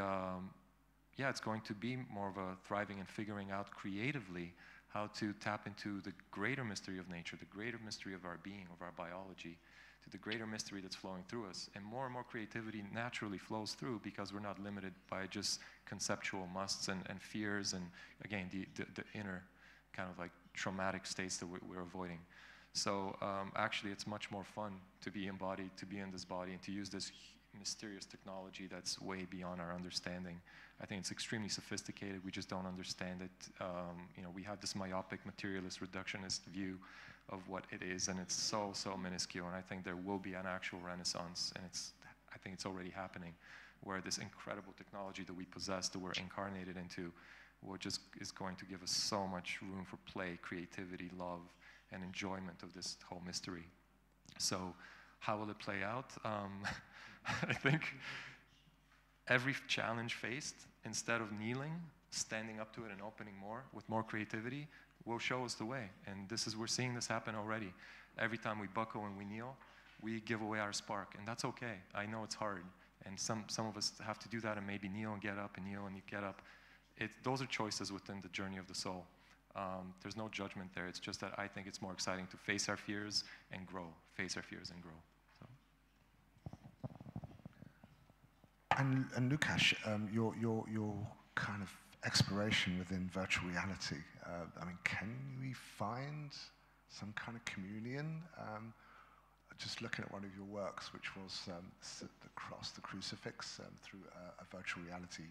it's going to be more of a thriving and figuring out creatively how to tap into the greater mystery of nature, the greater mystery of our being, of our biology, to the greater mystery that's flowing through us. And more creativity naturally flows through because we're not limited by just conceptual musts and fears and, again, the inner kind of like traumatic states that we're avoiding. So actually it's much more fun to be embodied, to be in this body, and to use this mysterious technology that's way beyond our understanding. I think it's extremely sophisticated. We just don't understand it. We have this myopic, materialist, reductionist view of what it is, and it's so minuscule. And I think there will be an actual renaissance, and I think it's already happening, where this incredible technology that we possess, that we're incarnated into, is going to give us so much room for play, creativity, love, and enjoyment of this whole mystery. So how will it play out? I think every challenge faced, instead of kneeling, standing up to it and opening more with more creativity, will show us the way. And we're seeing this happen already. Every time we buckle and we kneel, we give away our spark, and that's okay. I know it's hard, and some of us have to do that and maybe kneel and get up and kneel and you get up. Those are choices within the journey of the soul. There's no judgment there. It's just that I think it's more exciting to face our fears and grow, face our fears and grow. And Łukasz, your kind of exploration within virtual reality, can we find some kind of communion? Just looking at one of your works, which was the cross, the crucifix, through a virtual reality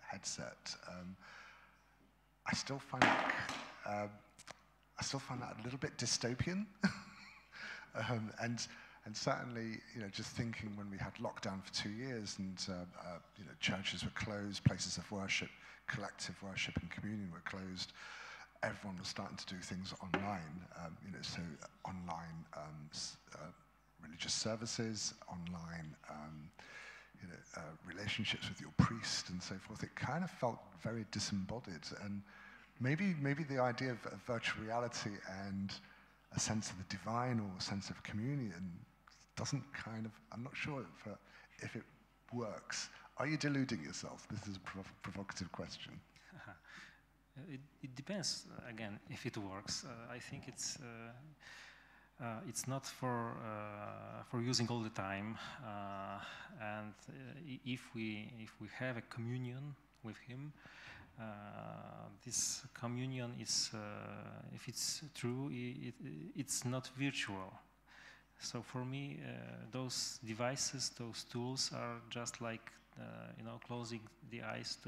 headset. I still find that a little bit dystopian, and certainly, just thinking when we had lockdown for 2 years and churches were closed, places of worship, collective worship and communion were closed, everyone was starting to do things online. So online religious services, online relationships with your priest and so forth. It kind of felt very disembodied, and maybe the idea of virtual reality and a sense of the divine or a sense of communion doesn't kind of, I'm not sure if it works. Are you deluding yourself? This is a provocative question. It depends, again, if it works. I think it's not for using all the time, and if we have a communion with him, this communion is, if it's true, it's not virtual. So for me, those devices, those tools are just like closing the eyes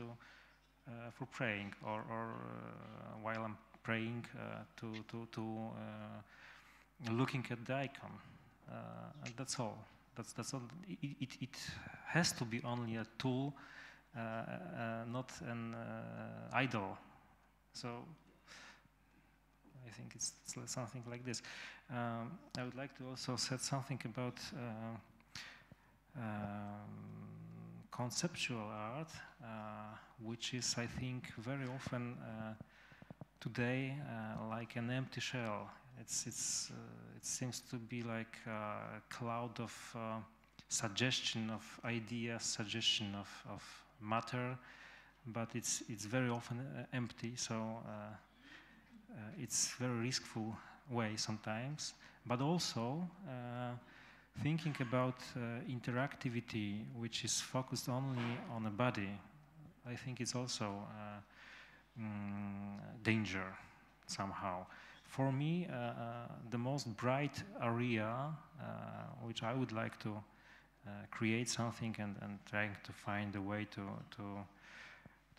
for praying, or while I'm praying to looking at the icon, and that's all. That's all. It has to be only a tool, not an idol. So I think it's something like this. I would like to also say something about conceptual art, which is, I think, very often today like an empty shell. It seems to be like a cloud of suggestion of ideas, suggestion of matter, but it's very often empty. So it's very riskful way sometimes, but also thinking about interactivity, which is focused only on a body, I think it's also danger somehow. For me, the most bright area, which I would like to create something and trying to find a way to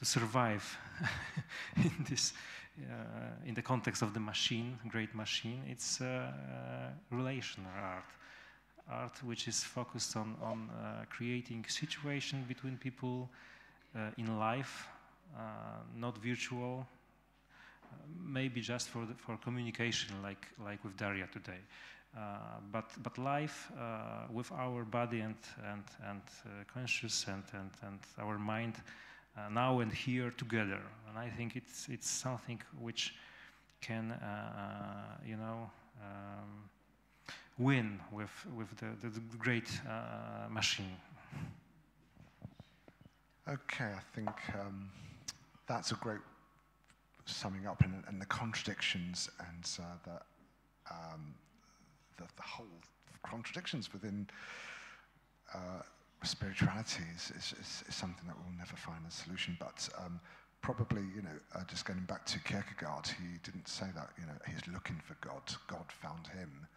survive in this, in the context of the machine, great machine, it's relational art which is focused on creating situation between people in life, not virtual, maybe just for communication, like with Daria today, but life with our body and conscious and our mind now and here together. And I think it's something which can win with the great machine. Okay, I think that's a great summing up, and the contradictions and the whole contradictions within spirituality is something that we'll never find a solution. But probably, just going back to Kierkegaard, he didn't say that, he's looking for God. God found him,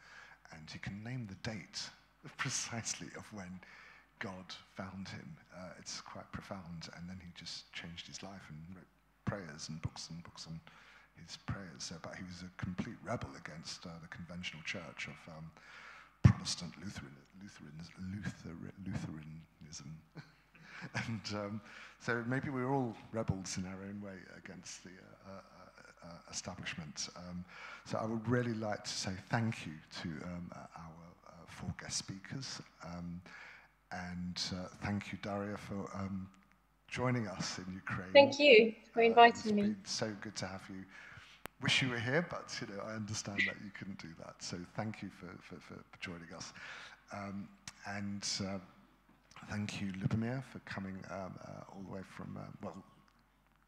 and he can name the date precisely of when God found him. It's quite profound, and then he just changed his life and wrote prayers and books on his prayers. But he was a complete rebel against the conventional church of Protestant Lutheranism. And so maybe we're all rebels in our own way against the establishment. So I would really like to say thank you to our 4 guest speakers. And thank you, Daria, for joining us in Ukraine. Thank you for inviting me. It's been so good to have you. Wish you were here, but I understand that you couldn't do that. So thank you for joining us. And thank you, Lubomir, for coming all the way from,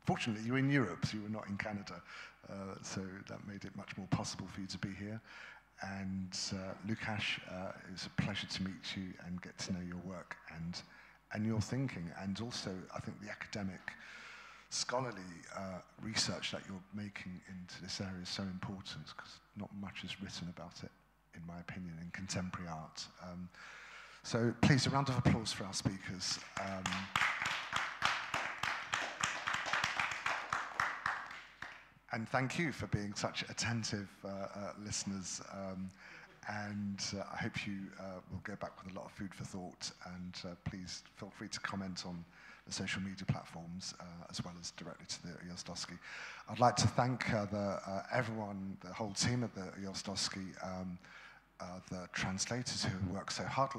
fortunately you were in Europe, so you were not in Canada. So that made it much more possible for you to be here. And Łukasz, it was a pleasure to meet you and get to know your work and your thinking, and also I think the academic, scholarly research that you're making into this area is so important, because not much is written about it, in my opinion, in contemporary art. So please, a round of applause for our speakers. And thank you for being such attentive listeners. And I hope you will go back with a lot of food for thought. And please feel free to comment on the social media platforms, as well as directly to the Ujazdowski. I'd like to thank everyone, the whole team at the Ujazdowski, the translators who work so hard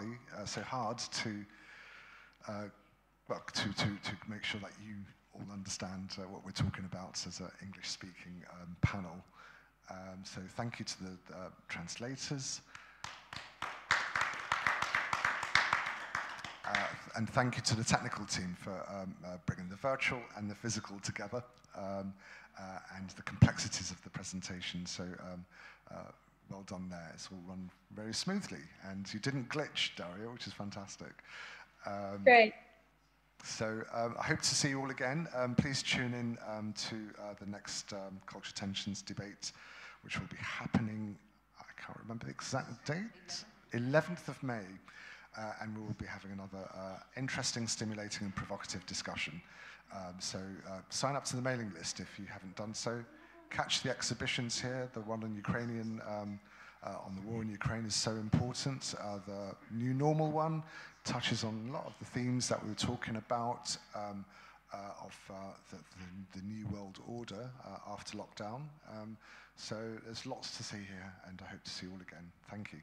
to make sure that you all understand what we're talking about as an English-speaking panel. So thank you to the translators. And thank you to the technical team for bringing the virtual and the physical together, and the complexities of the presentation. So well done there. It's all run very smoothly. And you didn't glitch, Daria, which is fantastic. Great. So I hope to see you all again. Please tune in to the next Culture Tensions debate, which will be happening, I can't remember the exact date, 11th of May. And we will be having another interesting, stimulating, and provocative discussion. So sign up to the mailing list if you haven't done so. Catch the exhibitions here. The one on Ukrainian, on the war in Ukraine is so important. The new normal one touches on a lot of the themes that we were talking about of the new world order after lockdown. So there's lots to see here, and I hope to see you all again. Thank you.